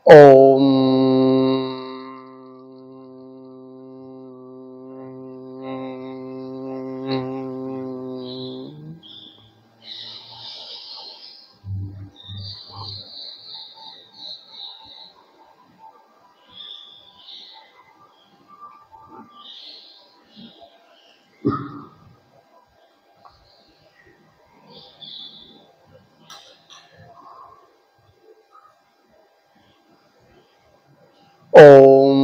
ఓం ఓం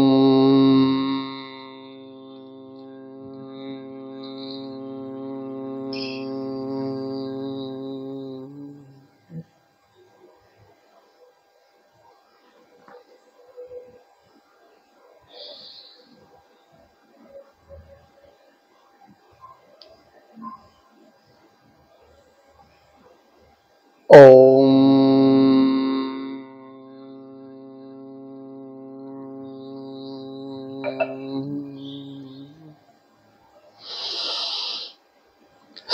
ఓం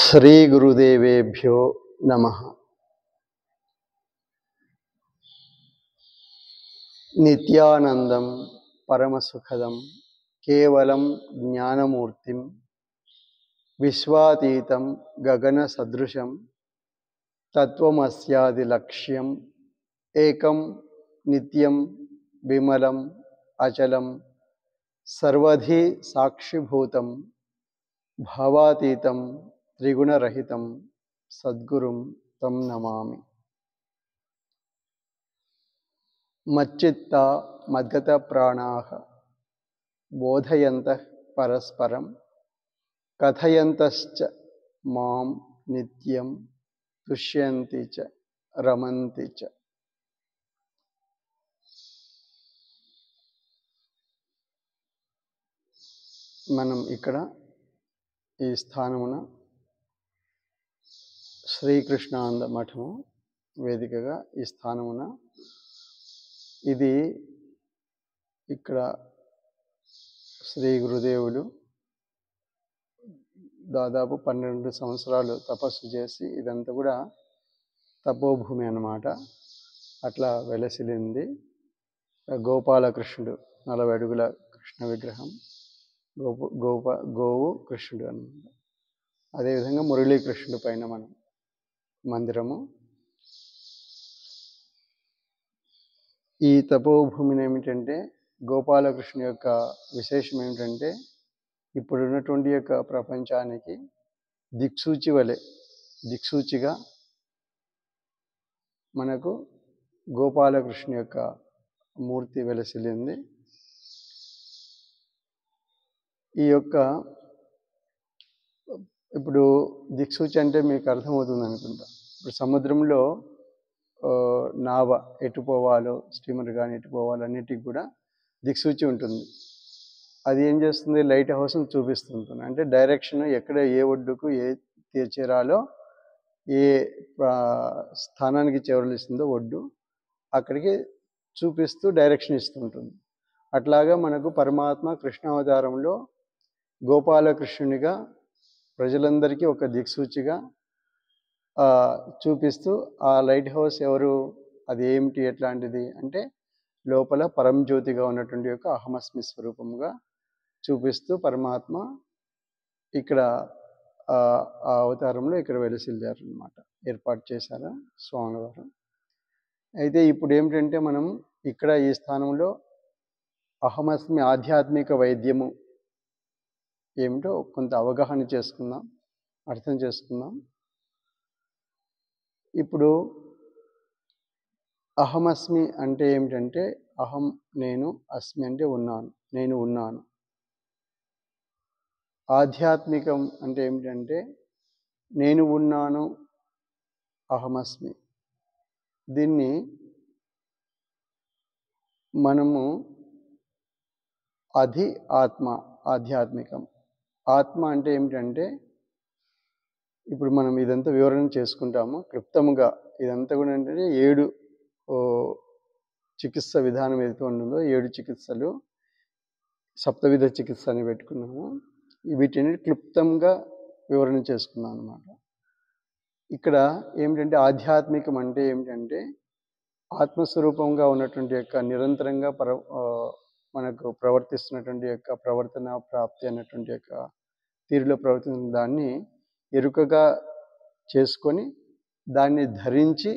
శ్రీ గురుదేవేభ్యో నమః. నిత్యానందం పరమసుఖదం కేవలం జ్ఞానమూర్తిం విశ్వాతీతం గగన సదృశం తత్వమస్యాది లక్ష్యం ఏకం నిత్యం విమలం అచలం సర్వధి సాక్షిభూతం భావాతీతం త్రిగుణరహితం సద్గురుం తం నమామి. మచ్చిత్త మద్గత ప్రాణాః బోధయంతః పరస్పరం కథయంతశ్చ మాం నిత్యం తుష్యంతి చ రమంతి చ. మనం ఇక్కడ ఈ స్థానమున శ్రీకృష్ణానంద మఠము వేదికగా ఈ స్థానమున ఇది ఇక్కడ శ్రీ గురుదేవులు దాదాపు 12 సంవత్సరాలు తపస్సు చేసి ఇదంతా కూడా తపోభూమి అన్నమాట. అట్లా వెలసిలింది. గోపాలకృష్ణుడు 40 అడుగుల కృష్ణ విగ్రహం, గోవు కృష్ణుడు అన్నమాట. అదేవిధంగా మురళీకృష్ణుడి పైన మనం మందిరము. ఈ తపోభూమిని ఏమిటంటే గోపాలకృష్ణ యొక్క విశేషం ఏమిటంటే ఇప్పుడున్నటువంటి యొక్క ప్రపంచానికి దిక్సూచిగా మనకు గోపాలకృష్ణ యొక్క మూర్తి వెలసిల్లింది. ఈ యొక్క ఇప్పుడు దిక్సూచి అంటే మీకు అర్థమవుతుంది అనుకుంటా. ఇప్పుడు సముద్రంలో నావ ఎటు పోవాలో, స్టీమర్ కానీ ఎటు పోవాలో అన్నిటికి కూడా దిక్సూచి ఉంటుంది. అది ఏం చేస్తుంది? లైట్ హౌస్ని చూపిస్తుంటుంది. అంటే డైరెక్షన్ ఎక్కడ ఏ ఒడ్డుకు ఏ చేరాలో, ఏ స్థానానికి చేరలిస్తుందో ఒడ్డు అక్కడికి చూపిస్తూ డైరెక్షన్ ఇస్తుంటుంది. అట్లాగా మనకు పరమాత్మ కృష్ణావతారంలో గోపాలకృష్ణునిగా ప్రజలందరికీ ఒక దిక్సూచిగా చూపిస్తూ, ఆ లైట్ హౌస్ ఎవరు, అది ఏమిటి, ఎట్లాంటిది అంటే లోపల పరంజ్యోతిగా ఉన్నటువంటి యొక్క అహమస్మి స్వరూపముగా చూపిస్తూ పరమాత్మ ఇక్కడ ఆ అవతారంలో ఇక్కడ వెలిసిల్లారు అన్నమాట. ఏర్పాటు చేశారు స్వామివారు. అయితే ఇప్పుడు ఏమిటంటే మనం ఇక్కడ ఈ స్థానంలో అహమస్మి ఆధ్యాత్మిక వైద్యము ఏమిటో కొంత అవగాహన చేసుకుందాం, అర్థం చేసుకుందాం. ఇప్పుడు అహమస్మి అంటే ఏమిటంటే అహం నేను, అస్మి అంటే ఉన్నాను, నేను ఉన్నాను. ఆధ్యాత్మికం అంటే ఏమిటంటే నేను ఉన్నాను, అహమస్మి. దీన్ని మనము ఆత్మ, ఆధ్యాత్మికం. ఆత్మ అంటే ఏమిటంటే ఇప్పుడు మనం ఇదంతా వివరణ చేసుకుంటాము క్లుప్తముగా. ఇదంతా కూడా ఏంటంటే 7 చికిత్స విధానం ఏదైతే ఉంటుందో 7 చికిత్సలు, సప్తవిధ చికిత్స అని పెట్టుకున్నాము. వీటిని క్లుప్తంగా వివరణ చేసుకున్నాం అన్నమాట. ఇక్కడ ఏమిటంటే ఆధ్యాత్మికం అంటే ఏమిటంటే ఆత్మస్వరూపంగా ఉన్నటువంటి యొక్క నిరంతరంగా మనకు ప్రవర్తిస్తున్నటువంటి యొక్క ప్రవర్తన ప్రాప్తి అన్నటువంటి యొక్క తీరులో ప్రవర్తిస్తున్న దాన్ని ఎరుకగా చేసుకొని దాన్ని ధరించి,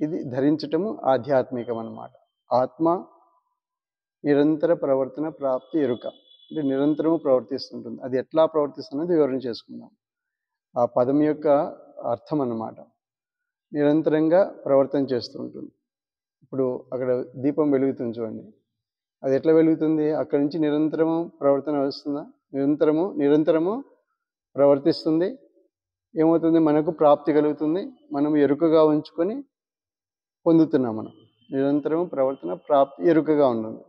ఇది ధరించటము ఆధ్యాత్మికం అన్నమాట. ఆత్మ నిరంతర ప్రవర్తన ప్రాప్తి ఎరుక అంటే నిరంతరము ప్రవర్తిస్తుంటుంది. అది ఎట్లా ప్రవర్తిస్తున్నది వివరణ చేసుకుందాం. ఆ పదం యొక్క అర్థం అన్నమాట. నిరంతరంగా ప్రవర్తన చేస్తూ ఉంటుంది. ఇప్పుడు అక్కడ దీపం వెలుగుతుంది చూడండి, అది ఎట్లా వెలుగుతుంది? అక్కడి నుంచి నిరంతరము ప్రవర్తన వస్తుందా? నిరంతరము ప్రవర్తిస్తుంది. ఏమవుతుంది? మనకు ప్రాప్తి కలుగుతుంది. మనం ఎరుకగా ఉంచుకొని పొందుతున్నాం. మనం నిరంతరము ప్రవర్తన ప్రాప్తి ఎరుకగా ఉన్నది.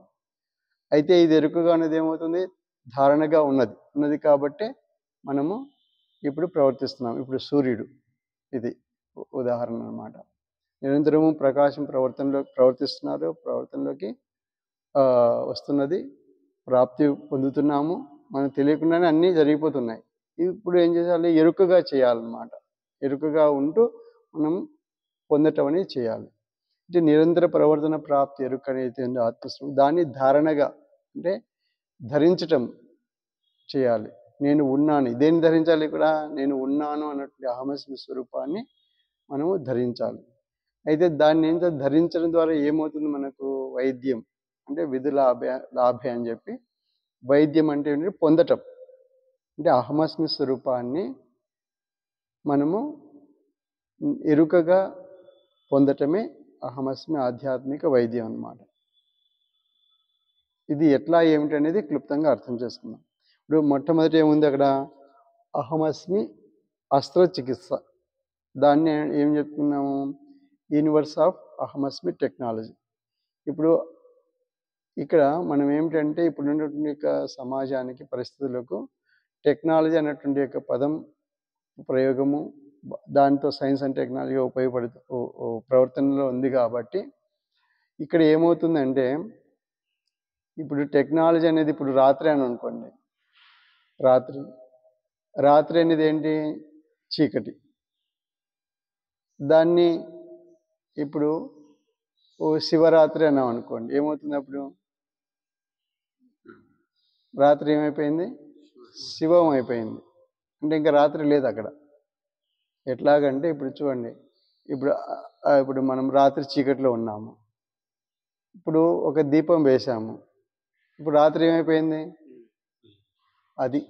అయితే ఇది ఎరుకగా ఉన్నది ఏమవుతుంది? ధారణగా ఉన్నది కాబట్టి మనము ఇప్పుడు ప్రవర్తిస్తున్నాం. ఇప్పుడు సూర్యుడు ఇది ఉదాహరణ అన్నమాట. నిరంతరము ప్రకాశం ప్రవర్తనలోకి వస్తున్నది, ప్రాప్తి పొందుతున్నాము. మనకు తెలియకుండానే అన్నీ జరిగిపోతున్నాయి. ఇప్పుడు ఏం చేయాలి? ఎరుకగా చేయాలన్నమాట. ఎరుకగా ఉంటూ మనం పొందటం అనేది చేయాలి. అంటే నిరంతర ప్రవర్తన ప్రాప్తి ఎరుక అనేది ఆత్మస్వరూపం. దాన్ని ధారణగా అంటే ధరించటం చేయాలి. నేను ఉన్నాను, దేన్ని ధరించాలి? ఇక్కడ నేను ఉన్నాను అన్నటువంటి అహమస్మి స్వరూపాన్ని మనము ధరించాలి. అయితే దాన్ని ధరించడం ద్వారా ఏమవుతుంది? మనకు వైద్యం అంటే విధు లాభే అని చెప్పి, వైద్యం అంటే ఏంటంటే పొందటం. అంటే అహమస్మి స్వరూపాన్ని మనము ఎరుకగా పొందటమే అహమస్మి ఆధ్యాత్మిక వైద్యం అన్నమాట. ఇది ఎట్లా ఏమిటి అనేది క్లుప్తంగా అర్థం చేసుకుందాం. ఇప్పుడు మొట్టమొదటి ఏముంది అక్కడ? అహమస్మి అస్త్రచికిత్స. దాన్ని ఏం చెప్తున్నాము? Universe of Ahamasmi technology. ఇప్పుడు ఇక్కడ మనం ఏమిటంటే ఇప్పుడు ఉన్నటువంటి యొక్క సమాజానికి పరిస్థితులకు టెక్నాలజీ అన్నటువంటి యొక్క పదం ప్రయోగము, దాంతో సైన్స్ అండ్ టెక్నాలజీ ప్రవర్తనలో ఉంది కాబట్టి ఇక్కడ ఏమవుతుందంటే, ఇప్పుడు టెక్నాలజీ అనేది ఇప్పుడు రాత్రి అని అనుకోండి, రాత్రి అనేది ఏంటి? చీకటి. దాన్ని ఇప్పుడు శివరాత్రి అన్నాం అనుకోండి, ఏమవుతుంది? అప్పుడు రాత్రి ఏమైపోయింది? శివం అయిపోయింది. అంటే ఇంకా రాత్రి లేదు అక్కడ. ఎట్లాగంటే ఇప్పుడు చూడండి, ఇప్పుడు మనం రాత్రి చీకటిలో ఉన్నాము, ఇప్పుడు ఒక దీపం వేశాము, ఇప్పుడు రాత్రి ఏమైపోయింది? అది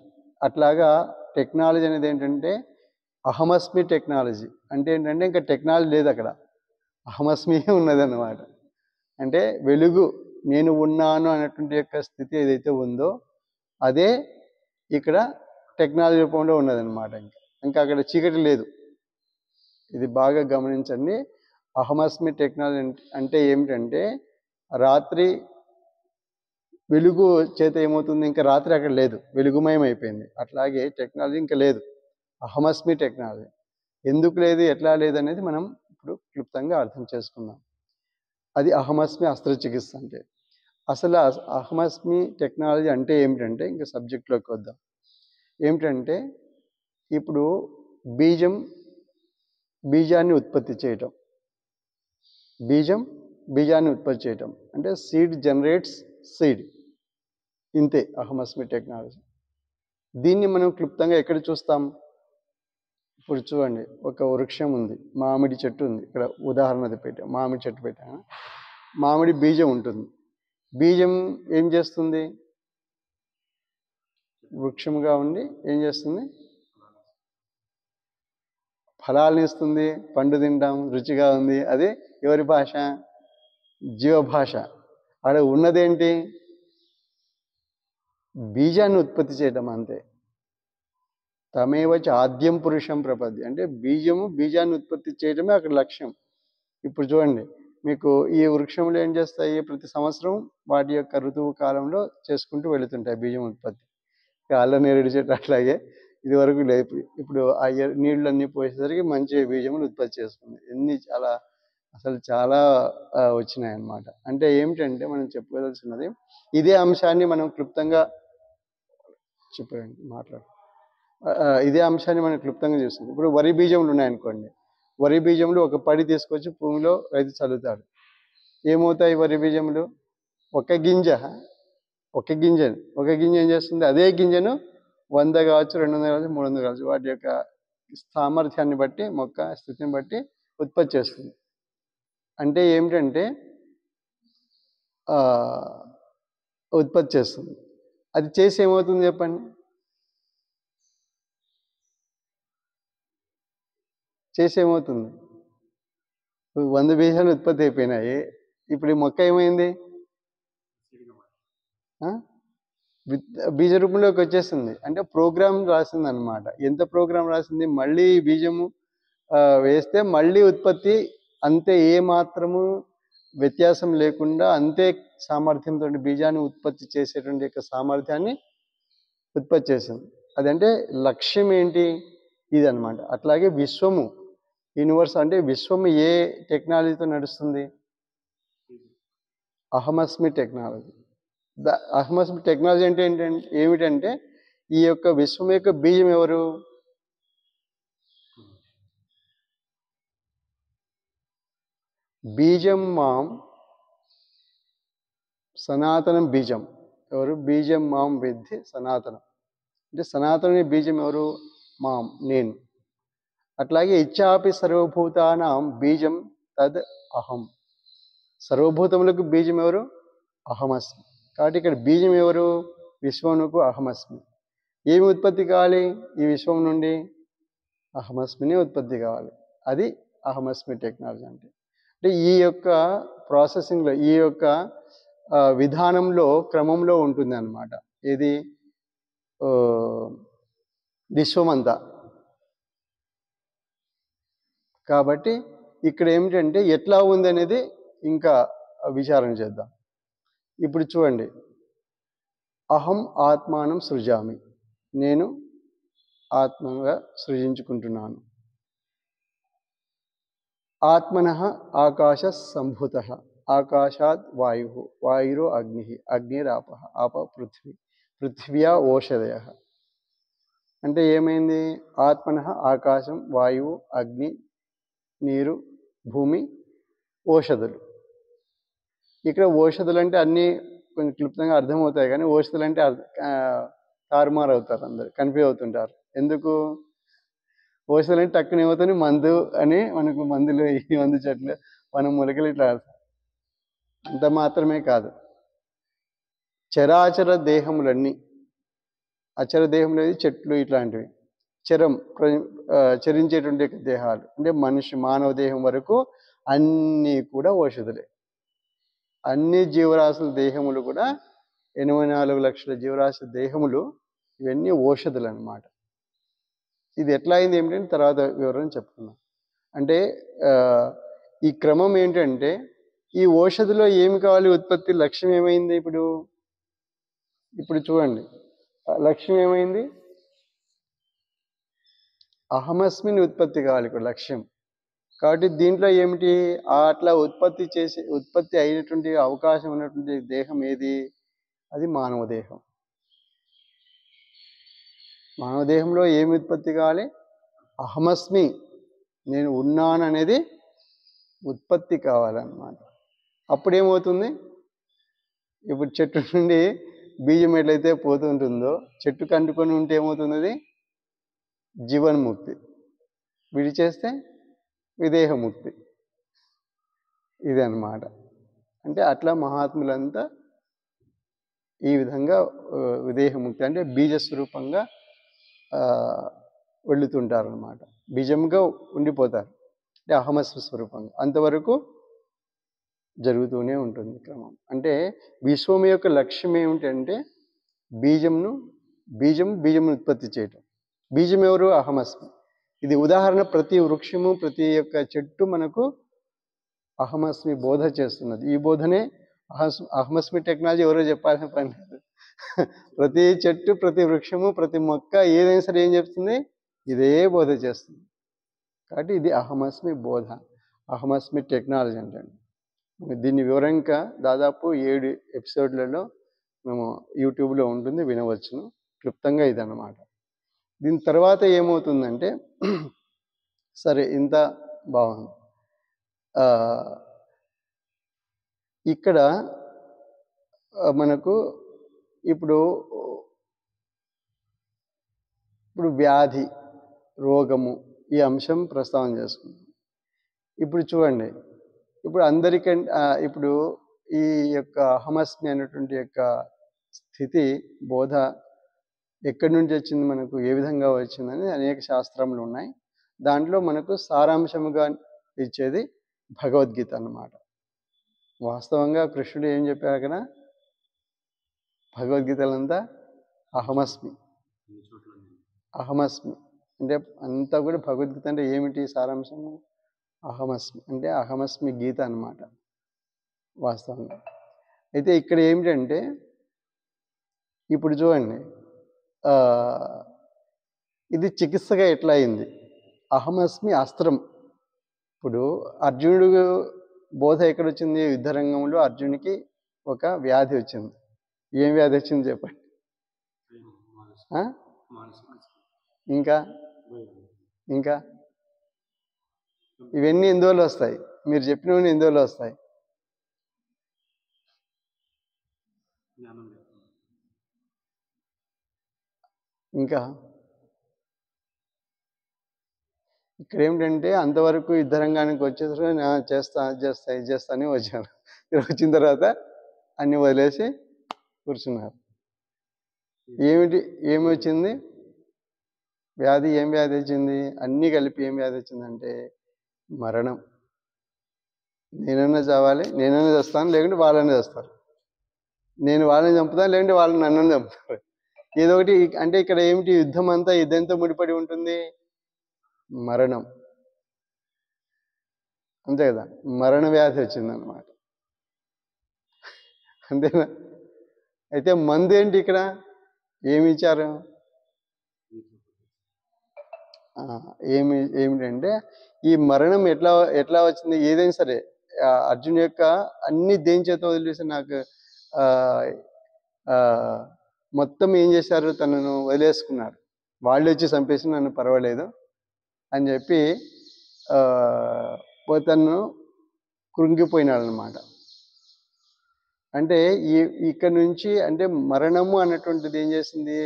అట్లాగా టెక్నాలజీ అనేది ఏంటంటే అహమస్మి టెక్నాలజీ. అంటే ఏంటంటే ఇంకా టెక్నాలజీ లేదు అక్కడ, అహమస్మి ఉన్నదన్నమాట. అంటే వెలుగు, నేను ఉన్నాను అనేటువంటి యొక్క స్థితి ఏదైతే ఉందో అదే ఇక్కడ టెక్నాలజీ రూపంలో ఉన్నదన్నమాట. ఇంకా అక్కడ చీకటి లేదు. ఇది బాగా గమనించండి. అహమస్మి టెక్నాలజీ అంటే ఏమిటంటే రాత్రి వెలుగు చేత ఏమవుతుంది? ఇంకా రాత్రి అక్కడ లేదు, వెలుగుమయం అయిపోయింది. అట్లాగే టెక్నాలజీ ఇంకా లేదు, అహమస్మి టెక్నాలజీ. ఎందుకు లేదు, ఎట్లా లేదు అనేది మనం ఇప్పుడు క్లుప్తంగా అర్థం చేసుకుందాం. అది అహమస్మి అస్త్రచికిత్స అంటే. అసలు అహమస్మి టెక్నాలజీ అంటే ఏమిటంటే, ఇంకా సబ్జెక్ట్లోకి వద్దాం. ఏమిటంటే ఇప్పుడు బీజాన్ని ఉత్పత్తి చేయటం. బీజాన్ని ఉత్పత్తి చేయటం అంటే సీడ్ జనరేట్స్ సీడ్. ఇంతే అహమస్మి టెక్నాలజీ. దీన్ని మనం క్లుప్తంగా ఎక్కడ చూస్తాం? ఇప్పుడు చూడండి, ఒక వృక్షం ఉంది, మామిడి చెట్టు ఉంది. ఇక్కడ ఉదాహరణ పెట్టాం, మామిడి చెట్టు పెట్టాను. మామిడి బీజం ఉంటుంది. బీజం ఏం చేస్తుంది? వృక్షముగా ఉండి ఏం చేస్తుంది? ఫలాలను ఇస్తుంది, పండు తింటాం, రుచిగా ఉంది. అది ఎవరి భాష? జీవభాష. అక్కడ ఉన్నదేంటి? బీజాన్ని ఉత్పత్తి చేయటం అంతే. తమేవచ ఆద్యం పురుషం ప్రపద్య అంటే బీజాన్ని ఉత్పత్తి చేయటమే అక్కడ లక్ష్యం. ఇప్పుడు చూడండి, మీకు ఈ వృక్షంలో ఏం చేస్తాయి? ప్రతి సంవత్సరం వాటి యొక్క ఋతువు కాలంలో చేసుకుంటూ వెళుతుంటాయి బీజం ఉత్పత్తి. అల్ల నేరేడు చెట్టు అట్లాగే ఇది వరకు లేదు. ఇప్పుడు ఆ నీళ్ళన్నీ పోసేసరికి మంచి బీజములు ఉత్పత్తి చేస్తుంది. చాలా వచ్చినాయి అన్నమాట. అంటే ఏమిటంటే మనం చెప్పుకోవాల్సినది ఇదే అంశాన్ని మనం క్లుప్తంగా ఇదే అంశాన్ని మనం క్లుప్తంగా చూస్తుంది. ఇప్పుడు వరి బీజములు ఉన్నాయనుకోండి, వరి బీజములు ఒక పడి తీసుకొచ్చి భూమిలో రైతు చల్లుతాడు. ఏమవుతాయి వరి బీజములు? ఒక గింజ ఏం చేస్తుంది? అదే గింజను 100 కావచ్చు, 200 కావచ్చు, 300 కావచ్చు, వాటి యొక్క సామర్థ్యాన్ని బట్టి, మొక్క స్థితిని బట్టి ఉత్పత్తి చేస్తుంది. అంటే ఏమిటంటే ఉత్పత్తి చేస్తుంది. అది చేసి ఏమవుతుంది చెప్పండి? చేసి ఏమవుతుంది? 100 బీజాలు ఉత్పత్తి అయిపోయినాయి. ఇప్పుడు ఈ మొక్క ఏమైంది? బీజ రూపంలోకి వచ్చేస్తుంది. అంటే ప్రోగ్రామ్ రాసింది అనమాట. ఎంత ప్రోగ్రామ్ రాసింది? మళ్ళీ బీజము వేస్తే మళ్ళీ ఉత్పత్తి అంతే, ఏ మాత్రము వ్యత్యాసం లేకుండా అంతే సామర్థ్యంతో బీజాన్ని ఉత్పత్తి చేసేటువంటి యొక్క సామర్థ్యాన్ని ఉత్పత్తి చేసింది. అదంటే లక్ష్యం ఏంటి? ఇది అనమాట. అట్లాగే విశ్వము, యూనివర్స్ అంటే విశ్వము ఏ టెక్నాలజీతో నడుస్తుంది? అహమస్మి టెక్నాలజీ. అహమస్మి టెక్నాలజీ అంటే ఏమిటంటే ఈ యొక్క విశ్వం యొక్క బీజం ఎవరు? బీజం మాం సనాతనం బీజం. ఎవరు? బీజం మాం విద్ధి సనాతనం. అంటే సనాతన బీజం ఎవరు? మాం, నేను. అట్లాగే ఇచ్చాపి సర్వభూతానాం బీజం తద్ అహం. సర్వభూతములకు బీజం ఎవరు? అహమస్మి. కాబట్టి ఇక్కడ బీజం ఎవరు? విశ్వమునకు అహమస్మి. ఏమి ఉత్పత్తి కావాలి ఈ విశ్వం నుండి? అహమస్మిని ఉత్పత్తి కావాలి. అది అహమస్మి టెక్నాలజీ అంటే. అంటే ఈ యొక్క ప్రాసెసింగ్లో, ఈ యొక్క విధానంలో, క్రమంలో ఉంటుంది అన్నమాట. ఇది విశ్వమంతా. కాబట్టి ఇక్కడ ఏమిటంటే ఎట్లా ఉంది అనేది ఇంకా విచారణ చేద్దాం. ఇప్పుడు చూడండి, అహం ఆత్మానం సృజామి. నేను ఆత్మగా సృజించుకుంటున్నాను. ఆత్మనః ఆకాశ సంభూత. ఆకాశాత్ వాయు, వాయురో అగ్ని, అగ్నిరాప, ఆప పృథ్వీ, పృథివ్యా ఓషధయ. అంటే ఏమైంది? ఆత్మనః ఆకాశం, వాయువు, అగ్ని, నీరు, భూమి, ఓషధులు. ఇక్కడ ఓషధులు అంటే అన్నీ కొంచెం క్లుప్తంగా అర్థమవుతాయి, కానీ ఓషధులు అంటే తారుమారు అవుతారు, అందరు కన్ఫ్యూజ్ అవుతుంటారు. ఎందుకు? ఓషధులు అంటే టక్కున ఏమవుతుంది? మందు అని, మనకు మందులు, ఈ మందు చెట్లు, మనం మొలకలు ఇట్లా. అంత మాత్రమే కాదు, చరాచర దేహములన్నీ, అచర దేహములు చెట్లు ఇట్లాంటివి, చరించేటువంటి దేహాలు అంటే మానవ దేహం వరకు అన్నీ కూడా ఓషధులే. అన్ని జీవరాశుల దేహములు కూడా 84 లక్షల జీవరాశి దేహములు, ఇవన్నీ ఓషధులు అన్నమాట. ఇది ఎట్లా అయింది ఏమిటంటే తర్వాత వివరణ చెప్పుకున్నాం. అంటే ఈ క్రమం ఏంటంటే ఈ ఓషధిలో ఏమి కావాలి? ఉత్పత్తి. లక్ష్యం ఏమైంది? ఇప్పుడు చూడండి, లక్ష్యం ఏమైంది? అహమస్మిని ఉత్పత్తి కావాలి ఇక్కడ లక్ష్యం. కాబట్టి దీంట్లో ఏమిటి? అట్లా ఉత్పత్తి అయినటువంటి అవకాశం ఉన్నటువంటి దేహం ఏది? అది మానవ దేహం. మానవ దేహంలో ఏమి ఉత్పత్తి కావాలి? అహమస్మి, నేను ఉన్నాను అనేది ఉత్పత్తి కావాలన్నమాట. అప్పుడేమవుతుంది? ఇప్పుడు చెట్టు నుండి బీజం ఎట్లయితే పోతుంటుందో, చెట్టుకు అంటుకొని ఉంటే ఏమవుతుంది? అది జీవన్ముక్తి. విడిచేస్తే విదేహముక్తి. ఇది అన్నమాట. అంటే అట్లా మహాత్ములంతా ఈ విధంగా విదేహముక్తి అంటే బీజస్వరూపంగా వెళుతుంటారు అన్నమాట. బీజంగా ఉండిపోతారు, అంటే అహమస్వ స్వరూపంగా. అంతవరకు జరుగుతూనే ఉంటుంది క్రమం. అంటే విశ్వం యొక్క లక్ష్యం ఏమిటంటే బీజం ఉత్పత్తి చేయటం. బీజం ఎవరు? అహమస్మి. ఇది ఉదాహరణ. ప్రతి వృక్షము, ప్రతి యొక్క చెట్టు మనకు అహమస్మి బోధ చేస్తున్నది. ఈ బోధనే అహమస్మి టెక్నాలజీ ఎవరో చెప్పాల్సిన పని లేదు. ప్రతి చెట్టు, ప్రతి వృక్షము, ప్రతి మొక్క ఏదైనా సరే ఏం చెప్తుంది? ఇదే బోధ చేస్తుంది. కాబట్టి ఇది అహమస్మి బోధ, అహమస్మి టెక్నాలజీ అంటే. దీన్ని వివరంగా దాదాపు 7 ఎపిసోడ్లలో మేము యూట్యూబ్లో ఉంటుంది, వినవచ్చును. క్లుప్తంగా ఇదన్నమాట. దీని తర్వాత ఏమవుతుందంటే, సరే ఇంత బాగుంది. ఇక్కడ మనకు ఇప్పుడు వ్యాధి, రోగము ఈ అంశం ప్రస్తావన చేసుకుంటాం. ఇప్పుడు చూడండి, ఇప్పుడు అందరికంటే ఇప్పుడు ఈ యొక్క అహమస్మి అనేటువంటి యొక్క స్థితి బోధ ఎక్కడి నుంచి వచ్చింది, మనకు ఏ విధంగా వచ్చిందని అనేక శాస్త్రములు ఉన్నాయి. దాంట్లో మనకు సారాంశముగా ఇచ్చేది భగవద్గీత అన్నమాట. వాస్తవంగా కృష్ణుడు ఏం చెప్పారు అక్కడ? భగవద్గీతలంతా అహమస్మి అహమస్మి అంటే అంతా కూడా భగవద్గీత అంటే ఏమిటి సారాంశము? అహమస్మి అంటే అహమస్మి గీత అన్నమాట వాస్తవంగా. అయితే ఇక్కడ ఏమిటంటే ఇప్పుడు చూడండి, ఇది చికిత్సగా ఎట్లా అయింది? అహమస్మి అస్త్రం. ఇప్పుడు అర్జునుడు బోధ ఎక్కడొచ్చింది? యుద్ధరంగంలో అర్జునుడికి ఒక వ్యాధి వచ్చింది. ఏం వ్యాధి వచ్చింది చెప్పండి? ఇంకా ఇంకా ఇవన్నీ ఎందువల్ల వస్తాయి? మీరు చెప్పినవన్నీ ఎందువల్ల వస్తాయి? ఇంకా ఇక్కడ ఏమిటంటే అంతవరకు యుద్ధరంగానికి వచ్చేసరికి చేస్తా ఇది చేస్తా అని వచ్చాను. వచ్చిన తర్వాత అన్ని వదిలేసి కూర్చున్నారు. ఏమి వచ్చింది వ్యాధి? ఏం వ్యాధి వచ్చింది? అన్నీ కలిపి ఏం వ్యాధి వచ్చిందంటే మరణం. నేనన్నా చావాలి, నేనన్నా చేస్తాను, లేకుంటే వాళ్ళని చేస్తారు. నేను వాళ్ళని చంపుతాను, లేకుంటే వాళ్ళని నన్ను చంపుతారు. ఏదో ఒకటి. అంటే ఇక్కడ ఏమిటి? యుద్ధం అంతా యుద్ధంతో ముడిపడి ఉంటుంది, మరణం. అంతే కదా, మరణ వ్యాధి వచ్చిందన్నమాట. అంతేనా? అయితే మందు ఏంటి ఇక్కడ? ఏమి ఇచ్చారు? ఏమిటంటే ఈ మరణం ఎట్లా వచ్చింది? ఏదైనా సరే అర్జున్ యొక్క అన్ని దేని చేత వదిలేసి నాకు మొత్తం ఏం చేశారు? తనను వదిలేసుకున్నాడు. వాళ్ళు వచ్చి చంపేసి నన్ను పర్వాలేదు అని చెప్పి తను కృంగిపోయినాడు అన్నమాట. అంటే ఇక్కడ నుంచి అంటే మరణము అన్నటువంటిది ఏం చేసింది?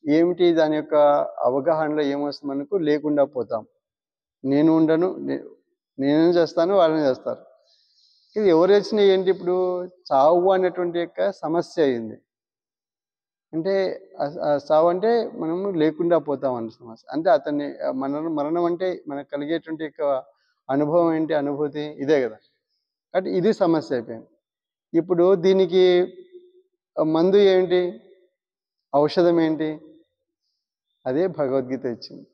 ఏమిటి దాని యొక్క అవగాహనలో ఏమొస్తుంది మనకు? లేకుండా పోతాం. నేను ఉండను, నేనేం చేస్తాను, వాళ్ళని చేస్తారు. ఇది ఎవరు వచ్చినా ఏంటి? ఇప్పుడు చావు అనేటువంటి యొక్క సమస్య అయింది. అంటే చావు అంటే మనము లేకుండా పోతాం అన్న సమస్య. అంటే అతన్ని మరణం అంటే మనకు కలిగేటువంటి యొక్క అనుభవం ఏంటి? అనుభూతి ఇదే కదా. కాబట్టి ఇది సమస్య అయిపోయింది. ఇప్పుడు దీనికి మందు ఏంటి? ఔషధం ఏంటి? అదే భగవద్గీత ఇచ్చింది.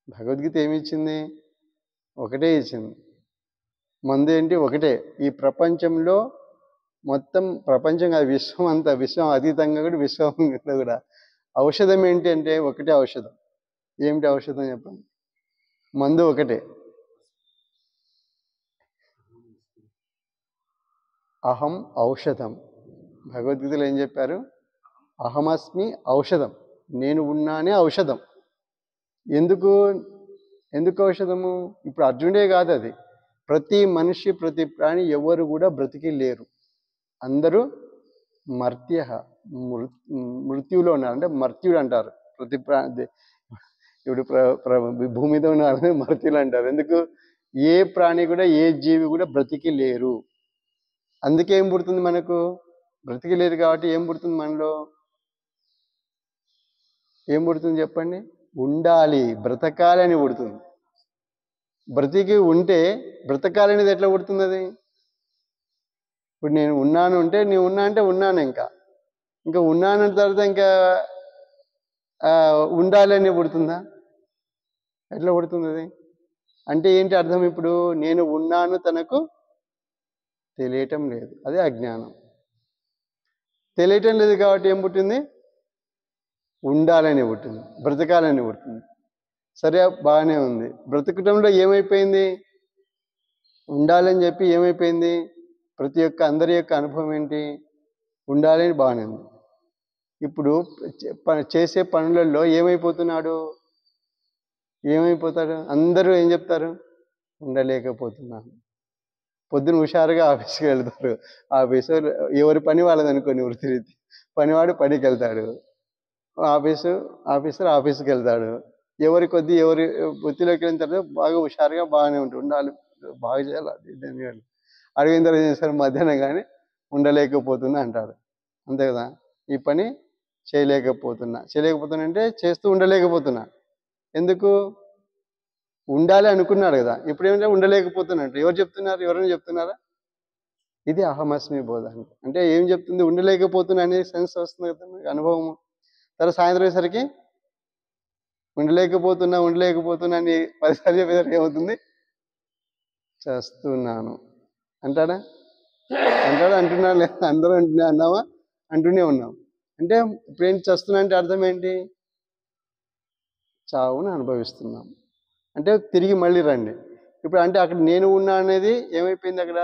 భగవద్గీత ఏమి ఇచ్చింది? ఒకటే ఇచ్చింది. మందు ఏంటి? ఒకటే. ఈ ప్రపంచంలో మొత్తం ప్రపంచం కాదు, విశ్వం అంతా, విశ్వం అతీతంగా కూడా, విశ్వం కూడా ఔషధం ఏంటి అంటే ఒకటే ఔషధం. ఏమిటి ఔషధం చెప్పండి? మందు ఒకటే. అహం ఔషధం. భగవద్గీతలో ఏం చెప్పారు? అహమస్మి ఔషధం. నేను ఉన్నానే ఔషధం. ఎందుకు ఔషధము? ఇప్పుడు అర్జునుడే కాదు, అది ప్రతి మనిషి, ప్రతి ప్రాణి ఎవరు కూడా బ్రతికి లేరు. అందరూ మర్త్య, మృత్యువులో ఉన్నారు. అంటే మర్త్యుడు అంటారు ప్రతి ప్రాణి. ఇప్పుడు భూమి మీద ఉన్న వాళ్ళని మర్త్యులు అంటారు. ఎందుకు? ఏ ప్రాణి కూడా, ఏ జీవి కూడా బ్రతికి లేరు. అందుకే ఏం పుడుతుంది మనకు? బ్రతికి లేరు కాబట్టి ఏం పుడుతుంది మనలో? ఏం పుడుతుంది చెప్పండి? ఉండాలి, బ్రతకాలని పుడుతుంది. బ్రతికి ఉంటే బ్రతకాలనేది ఎట్లా పుడుతుంది? అది ఇప్పుడు నేను ఉన్నాను అంటే, నీవు ఉన్నా అంటే ఉన్నాను, ఇంకా ఉన్నాను తర్వాత ఇంకా ఉండాలని పుడుతుందా? ఎట్లా పుడుతుంది అది? అంటే ఏంటి అర్థం? ఇప్పుడు నేను ఉన్నాను తనకు తెలియటం లేదు, అదే అజ్ఞానం. తెలియటం లేదు కాబట్టి ఏం పుట్టింది? ఉండాలని పుట్టింది, బ్రతకాలని పుట్టింది. సరే, బాగానే ఉంది. బ్రతకటంలో ఏమైపోయింది? ఉండాలని చెప్పి ఏమైపోయింది? ప్రతి ఒక్క అందరి యొక్క అనుభవం ఏంటి? ఉండాలని బాగానే ఉంది. ఇప్పుడు చేసే పనులలో ఏమైపోతున్నాడు? అందరూ ఏం చెప్తారు? ఉండలేకపోతున్నాను. పొద్దున హుషారుగా ఆఫీస్కి వెళ్తారు. ఆఫీసర్ ఎవరి పని వాళ్ళది అనుకోని వృత్తిరీతి. పనివాడు పనికి వెళ్తాడు, ఆఫీసర్ ఆఫీస్కి వెళ్తాడు. ఎవరి కొద్దీ ఎవరి వృత్తిలోకి వెళ్ళిన తర్వాత బాగా హుషారుగా బాగానే ఉండాలి, బాగా చేయాలి, అది ఇది అని అడిగిన తర్వాత ఏం చేస్తారు, మధ్యాహ్నం కానీ ఉండలేకపోతున్నా అంటారు. అంతే కదా, ఈ పని చేయలేకపోతున్నా అంటే చేస్తూ ఉండలేకపోతున్నా. ఎందుకు? ఉండాలి అనుకున్నాడు కదా, ఇప్పుడు ఏమంటే ఉండలేకపోతున్నట్టు. ఎవరు చెప్తున్నారు? ఎవరైనా చెప్తున్నారా? ఇది అహమస్మి బోధ అంటే ఏం చెప్తుంది? ఉండలేకపోతున్నా అనే సెన్స్ వస్తుంది కదా మీకు, అనుభవం. తర్వాత సాయంత్రం అయ్యేసరికి ఉండలేకపోతున్నా అని 10 సార్లు చెప్పేసరికి ఏమవుతుంది? చేస్తున్నాను అంటాడా? అంటున్నా లేదా? అందరూ అన్నావా? అంటూనే ఉన్నాం. అంటే ఇప్పుడు ఏంటి చేస్తున్నా అంటే అర్థం ఏంటి? చావును అనుభవిస్తున్నాం. అంటే తిరిగి మళ్ళీ రండి. ఇప్పుడు అంటే అక్కడ నేను ఉన్నా అనేది ఏమైపోయింది? అక్కడ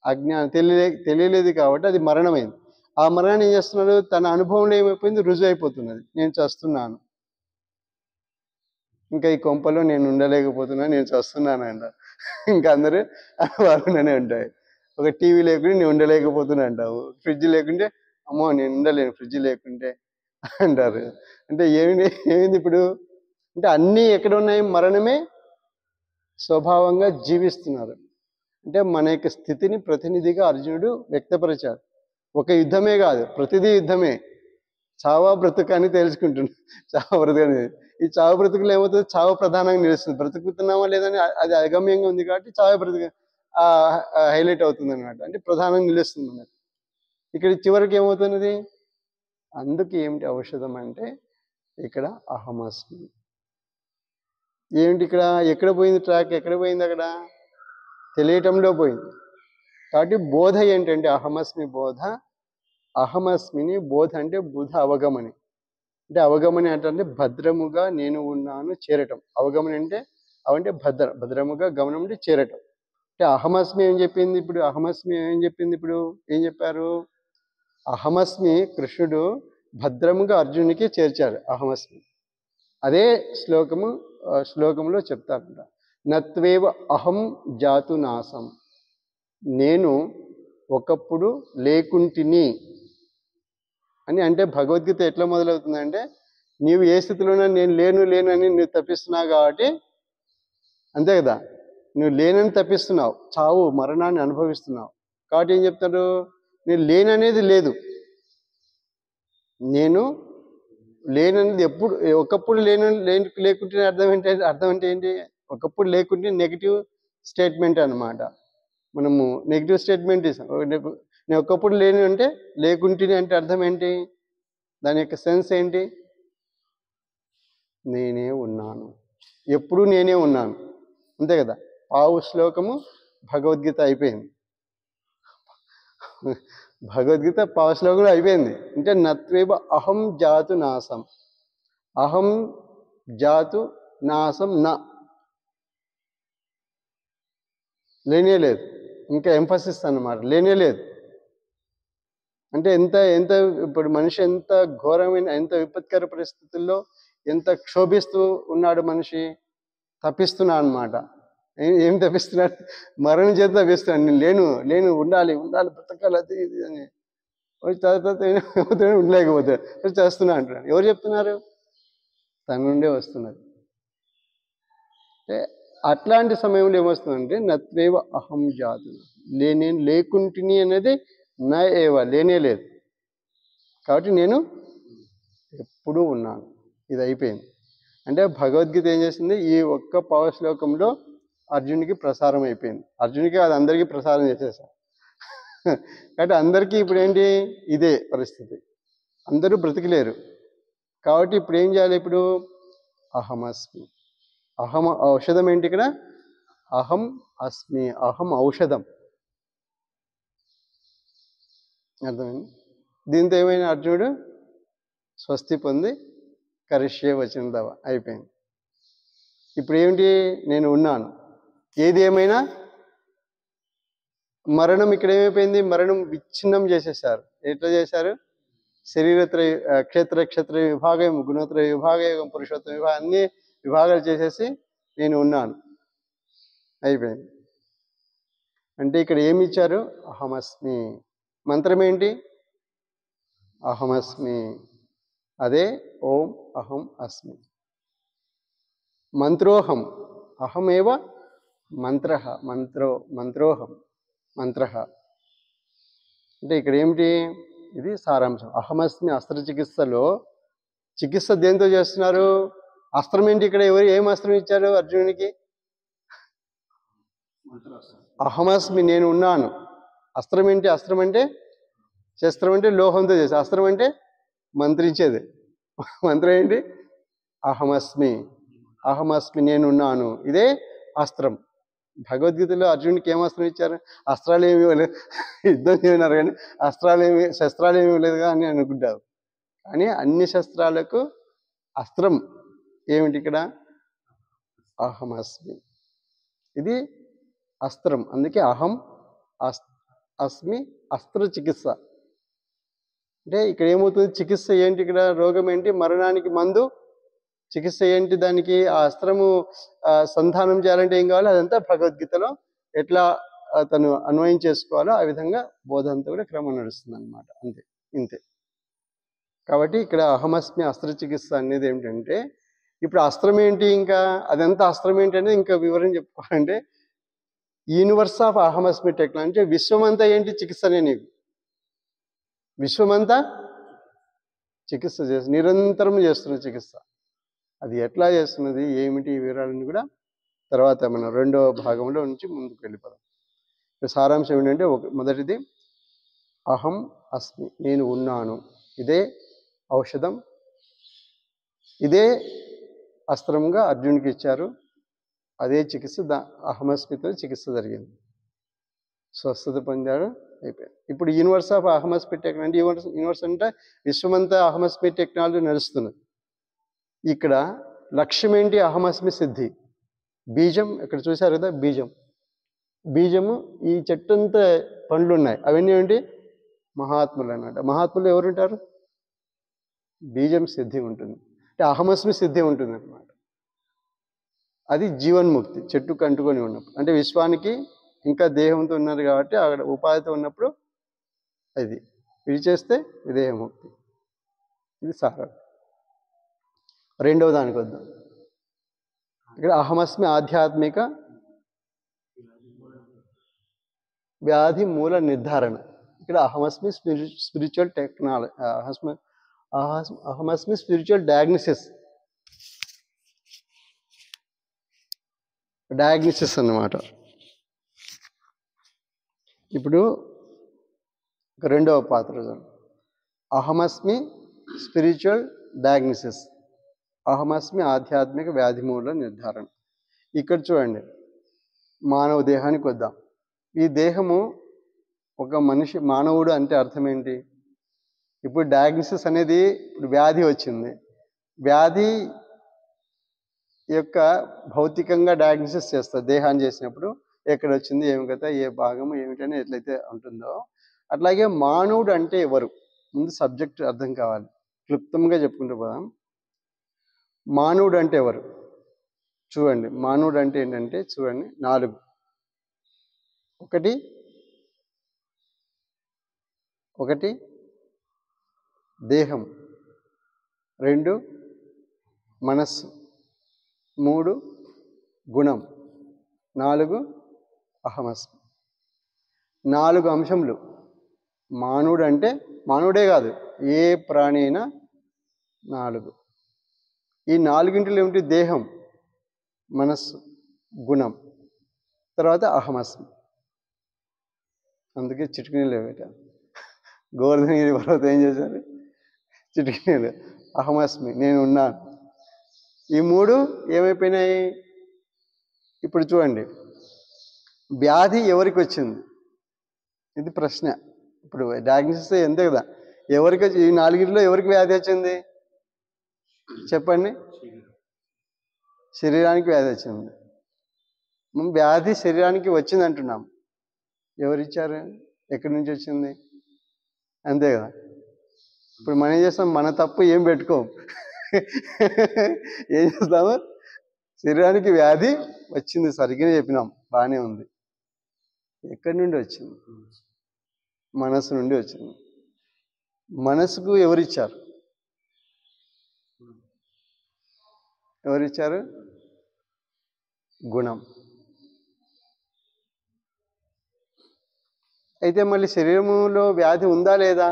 అజ్ఞానం, తెలియలేదు కాబట్టి అది మరణమైంది. ఆ మరణాన్ని ఏం చేస్తున్నాడు? తన అనుభవంలో ఏమైపోయింది? రుజువు అయిపోతున్నది. నేను చేస్తున్నాను. ఇంకా ఈ కొంపలో నేను ఉండలేకపోతున్నాను, నేను చేస్తున్నాను అంట. ఇంకా అందరూ అనుభవాలునే ఉంటాయి. ఒక టీవీ లేకుంటే నేను ఉండలేకపోతున్నా అంటావు, ఫ్రిడ్జ్ లేకుంటే అమ్మో నేను ఉండలేను ఫ్రిడ్జ్ లేకుంటే అంటారు. అంటే ఏమింది ఇప్పుడు? అంటే అన్నీ ఎక్కడ ఉన్నాయి? మరణమే స్వభావంగా జీవిస్తున్నారు. అంటే మన యొక్క స్థితిని ప్రతినిధిగా అర్జునుడు వ్యక్తపరిచాడు. ఒక యుద్ధమే కాదు, ప్రతిదీ యుద్ధమే. చావా బ్రతుకు అని తెలుసుకుంటున్నాడు. చావు బ్రతుకు అనేది, ఈ చావు బ్రతుకులు ఏమవుతుంది? చావు ప్రధానంగా నిలుస్తుంది. బ్రతుకుతున్నామా లేదని అది అగమ్యంగా ఉంది కాబట్టి చావు బ్రతుకు హైలైట్ అవుతుంది అనమాట. అంటే ప్రధానంగా నిలుస్తుంది అన్నమాట. ఇక్కడ చివరికి ఏమవుతున్నది? అందుకు ఏమిటి ఔషధం అంటే ఇక్కడ అహమస్మి. ఏమిటి ఇక్కడ? ఎక్కడ పోయింది ట్రాక్? ఎక్కడ పోయింది? అక్కడ తెలియటంలో పోయింది. కాబట్టి బోధ ఏంటంటే అహమస్మి బోధ. అహమస్మిని బోధ అంటే బుధ అవగమని. అంటే అవగమని అంటే భద్రముగా నేను ఉన్నాను చేరటం. అవగమని అంటే అవంటే భద్రముగా, గమనం అంటే చేరటం. అంటే అహమస్మి ఏం చెప్పింది ఇప్పుడు? అహమస్మి ఏం చెప్పింది ఇప్పుడు? ఏం చెప్పారు? అహమస్మి కృష్ణుడు భద్రముగా అర్జునునికి చేర్చాడు అహమస్మి. అదే శ్లోకంలో చెప్తారంట. నత్వేవ అహం జాతు నాసం, నేను ఒకప్పుడు లేకుంటిని అని. అంటే భగవద్గీత ఎట్లా మొదలవుతుందంటే, నీవు ఏ స్థితిలోనైనా నేను లేను అని నువ్వు తప్పిస్తున్నావు కాబట్టి, అంతే కదా, నువ్వు లేనని తప్పిస్తున్నావు, చావు మరణాన్ని అనుభవిస్తున్నావు కాబట్టి ఏం చెప్తాడు? నేను లేననేది లేదు. నేను లేననేది ఎప్పుడు, ఒకప్పుడు లేకుంటే అర్థం అంటే ఏంటి? ఒకప్పుడు లేకుంటే నెగిటివ్ స్టేట్మెంట్ అనమాట. మనము నెగిటివ్ స్టేట్మెంట్ ఇస్తాం. నేను ఒకప్పుడు లేను అంటే లేకుంటే అంటే అర్థం ఏంటి? దాని యొక్క సెన్స్ ఏంటి? నేనే ఉన్నాను, ఎప్పుడు నేనే ఉన్నాను, అంతే కదా. పావు శ్లోకము భగవద్గీత అయిపోయింది. భగవద్గీత పావు శ్లోకంలో అయిపోయింది. అంటే నత్వేవ అహం జాతు నాసం, అహం జాతు నాసం లేనే లేదు. ఇంకా ఎంఫసిస్ అన్నమాట, లేనే లేదు. అంటే ఎంత ఇప్పుడు మనిషి ఎంత ఘోరమైన, ఎంత విపత్కర పరిస్థితుల్లో ఎంత క్షోభిస్తూ ఉన్నాడు మనిషి. తప్పిస్తున్నా అనమాట. ఏం తప్పిస్తున్నాడు? మరణం చేత తప్పిస్తున్నాడు. నేను లేను ఉండాలి బ్రతకాలి అది ఇది అని. తర్వాత ఉండలేకపోతే చేస్తున్నా అంటున్నాడు. ఎవరు చెప్తున్నారు? తన నుండే వస్తున్నది. అంటే అట్లాంటి సమయంలో ఏమొస్తుందంటే నత్వేవ అహం జాతు, నేను లేకుంటిని అనేది నా ఏవ, లేనే లేదు. కాబట్టి నేను ఎప్పుడూ ఉన్నాను. ఇది అయిపోయింది. అంటే భగవద్గీత ఏం చేసింది? ఈ ఒక్క పావు శ్లోకంలో అర్జునికి ప్రసారం అయిపోయింది. అర్జునికి అది అందరికీ ప్రసారం చేసేసారు. కాబట్టి అందరికీ ఇప్పుడు ఏంటి? ఇదే పరిస్థితి. అందరూ బ్రతికలేరు. కాబట్టి ఇప్పుడు ఏం చేయాలి? ఇప్పుడు అహమస్మి. అహం ఔషధం ఏంటి ఇక్కడ? అహం అస్మి, అహం ఔషధం. అర్థమైంది? దీంతో ఏమైనా అర్జునుడు స్వస్తి పొంది కరిష్యే వచనతవ అయిపోయింది. ఇప్పుడు ఏమిటి? నేను ఉన్నాను. ఏది ఏమైనా మరణం ఇక్కడ ఏమైపోయింది? మరణం విచ్ఛిన్నం చేసేసారు. ఎట్లా చేశారు? శరీరత్రయ క్షేత్ర విభాగం, గుణత్రయ విభాగం, పురుషోత్తమ విభాగం, అన్ని విభాగాలు చేసేసి నేను ఉన్నాను. అయిపోయింది. అంటే ఇక్కడ ఏమి ఇచ్చారు? అహమస్మి. మంత్రం ఏంటి? అహమస్మి. అదే ఓం అహం అస్మి. మంత్రోహం. అహమేవ మంత్రః. మంత్రోహం మంత్రః. అంటే ఇక్కడ ఏమిటి? ఇది సారాంశం. అహమస్మి అస్త్రచికిత్సలో చికిత్స దేంతో చేస్తున్నారు? అస్త్రం ఏంటి ఇక్కడ? ఏం అస్త్రం ఇచ్చారు అర్జునునికి? అహమస్మి, నేను ఉన్నాను. అస్త్రం ఏంటి? అస్త్రం అంటే శస్త్రం అంటే లోహంతో చేసి, అస్త్రం అంటే మంత్రించేది. మంత్రం ఏంటి? అహమస్మి. అహమస్మి, నేనున్నాను. ఇదే అస్త్రం. భగవద్గీతలో అర్జునుడికి ఏం అస్త్రం ఇచ్చారు? అస్త్రాలు ఏమి ఇవ్వలేదు, యుద్ధం చేయన్నారు కానీ శస్త్రాలు ఏమి ఇవ్వలేదుగా అని అనుకుంటారు. కానీ అన్ని శస్త్రాలకు అస్త్రం ఏమిటి ఇక్కడ? అహమస్మి. ఇది అస్త్రం. అందుకే అహం అస్మి అస్త్ర చికిత్స. అంటే ఇక్కడ ఏమవుతుంది? చికిత్స ఏంటి? ఇక్కడ రోగం ఏంటి? మరణానికి మందు. చికిత్స ఏంటి? దానికి ఆ అస్త్రము సంధానం చేయాలంటే ఏం కావాలో అదంతా భగవద్గీతలో ఎట్లా తను అన్వయం చేసుకోవాలో ఆ విధంగా బోధంతో కూడా క్రమం నడుస్తుంది అనమాట. అంతే, ఇంతే. కాబట్టి ఇక్కడ అహమస్మి అస్త్ర చికిత్స అనేది ఏమిటంటే, ఇప్పుడు అస్త్రం ఏంటి? ఇంకా అదంతా అస్త్రం ఏంటనేది ఇంకా వివరం చెప్పుకోవాలంటే, యూనివర్స్ ఆఫ్ అహమస్మి టెక్నాలజీ అంటే విశ్వమంతా ఏంటి? చికిత్సనే. నీకు విశ్వమంతా చికిత్స నిరంతరం చేస్తున్న చికిత్స. అది ఎట్లా చేస్తున్నది ఏమిటి ఈ వివరాలన్నీ కూడా తర్వాత మనం రెండో భాగంలో నుంచి ముందుకు వెళ్ళిపోదాం. సారాంశం ఏంటంటే, మొదటిది అహం అస్మి, నేను ఉన్నాను. ఇదే ఔషధం, ఇదే అస్త్రంగా అర్జునుడికి ఇచ్చారు. అదే చికిత్స అహమస్మితో చికిత్స జరిగింది. స్వస్థత పొందాడు, అయిపోయింది. ఇప్పుడు universe of Ahamasmi technology, universe అంటే విశ్వమంతా అహమస్మి టెక్నాలజీ నడుస్తున్నది. ఇక్కడ లక్ష్యం ఏంటి? అహమస్మి సిద్ధి. బీజం ఇక్కడ చూశారు కదా, బీజము. ఈ చెట్టంతా పండ్లు ఉన్నాయి, అవన్నీ ఏంటి? మహాత్ములు అన్నమాట. మహాత్ములు ఎవరుంటారు? బీజం సిద్ధి ఉంటుంది, అంటే అహమస్మి సిద్ధి ఉంటుంది అన్నమాట. అది జీవన్ముక్తి, చెట్టుకు అంటుకొని ఉన్నప్పుడు. అంటే విశ్వానికి ఇంకా దేహంతో ఉన్నారు కాబట్టి అక్కడ ఉపాధితో ఉన్నప్పుడు అది విడిచేస్తే విదేహముక్తి. ఇది సారం. రెండవ దానికి వద్దాం. ఇక్కడ అహమస్మి ఆధ్యాత్మిక వ్యాధి మూల నిర్ధారణ. ఇక్కడ అహమస్మి స్పిరిచువల్ టెక్నాలజీ, అహమస్మి స్పిరిచువల్ డయాగ్నోసిస్ అన్నమాట. ఇప్పుడు రెండవ పాత్ర అహమస్మి స్పిరిచువల్ డయాగ్నోసిస్, అహమస్మి ఆధ్యాత్మిక వ్యాధి మూల నిర్ధారణ. ఇక్కడ చూడండి, మానవ దేహానికి వద్దాం. ఈ దేహము ఒక మనిషి, మానవుడు అంటే అర్థం ఏంటి? ఇప్పుడు డయాగ్నోసిస్ అనేది, ఇప్పుడు వ్యాధి వచ్చింది, వ్యాధి యొక్క భౌతికంగా డయాగ్నోసిస్ చేస్తారు. దేహాన్ని చేసినప్పుడు ఎక్కడ వచ్చింది, ఏమి కదా, ఏ భాగము ఏమిటని ఎట్లయితే ఉంటుందో, అట్లాగే మానవుడు అంటే ఎవరు? ముందు సబ్జెక్ట్ అర్థం కావాలి. క్లుప్తంగా చెప్పుకుంటూ పోదాం. మానవుడు అంటే ఎవరు? చూడండి, మానవుడు అంటే ఏంటంటే చూడండి, 4. ఒకటి దేహం, 2 మనస్సు, 3 గుణం, 4 అహమస్మి. 4 అంశములు. మానవుడు అంటే మానవుడే కాదు, ఏ ప్రాణి అయినా 4. ఈ 4 ఏమిటి? దేహం, మనస్సు, గుణం, తర్వాత అహమస్మి. అందుకే చిటికినీళ్ళు పెట్టారు. గోవర్ధనగిరి పర్వతం ఏం చేశారు? చిటికినీళ్ళు. అహమస్మి, నేను ఉన్నాను. ఈ 3 ఏమైపోయినాయి? ఇప్పుడు చూడండి, వ్యాధి ఎవరికి వచ్చింది? ఇది ప్రశ్న. ఇప్పుడు డయాగ్నోసిస్ ఎంతే కదా, ఎవరికి ఈ 4 ఎవరికి వ్యాధి వచ్చింది చెప్పండి? శరీరానికి వ్యాధి వచ్చింది. వ్యాధి శరీరానికి వచ్చింది అంటున్నాం. ఎవరిచ్చారు? ఎక్కడి నుంచి వచ్చింది? అంతే కదా. ఇప్పుడు మనం ఏం చేస్తాం? మన తప్పు ఏం పెట్టుకోం. ఏం చేస్తాము? శరీరానికి వ్యాధి వచ్చింది, సరిగ్గా చెప్పినాం. బాగానే ఉంది. ఎక్కడి నుండి వచ్చింది? మనసు నుండి వచ్చింది. మనసుకు ఎవరిచ్చారు? ఎవరిచ్చారు? గుణం. అయితే మళ్ళీ శరీరంలో వ్యాధి ఉందా లేదా?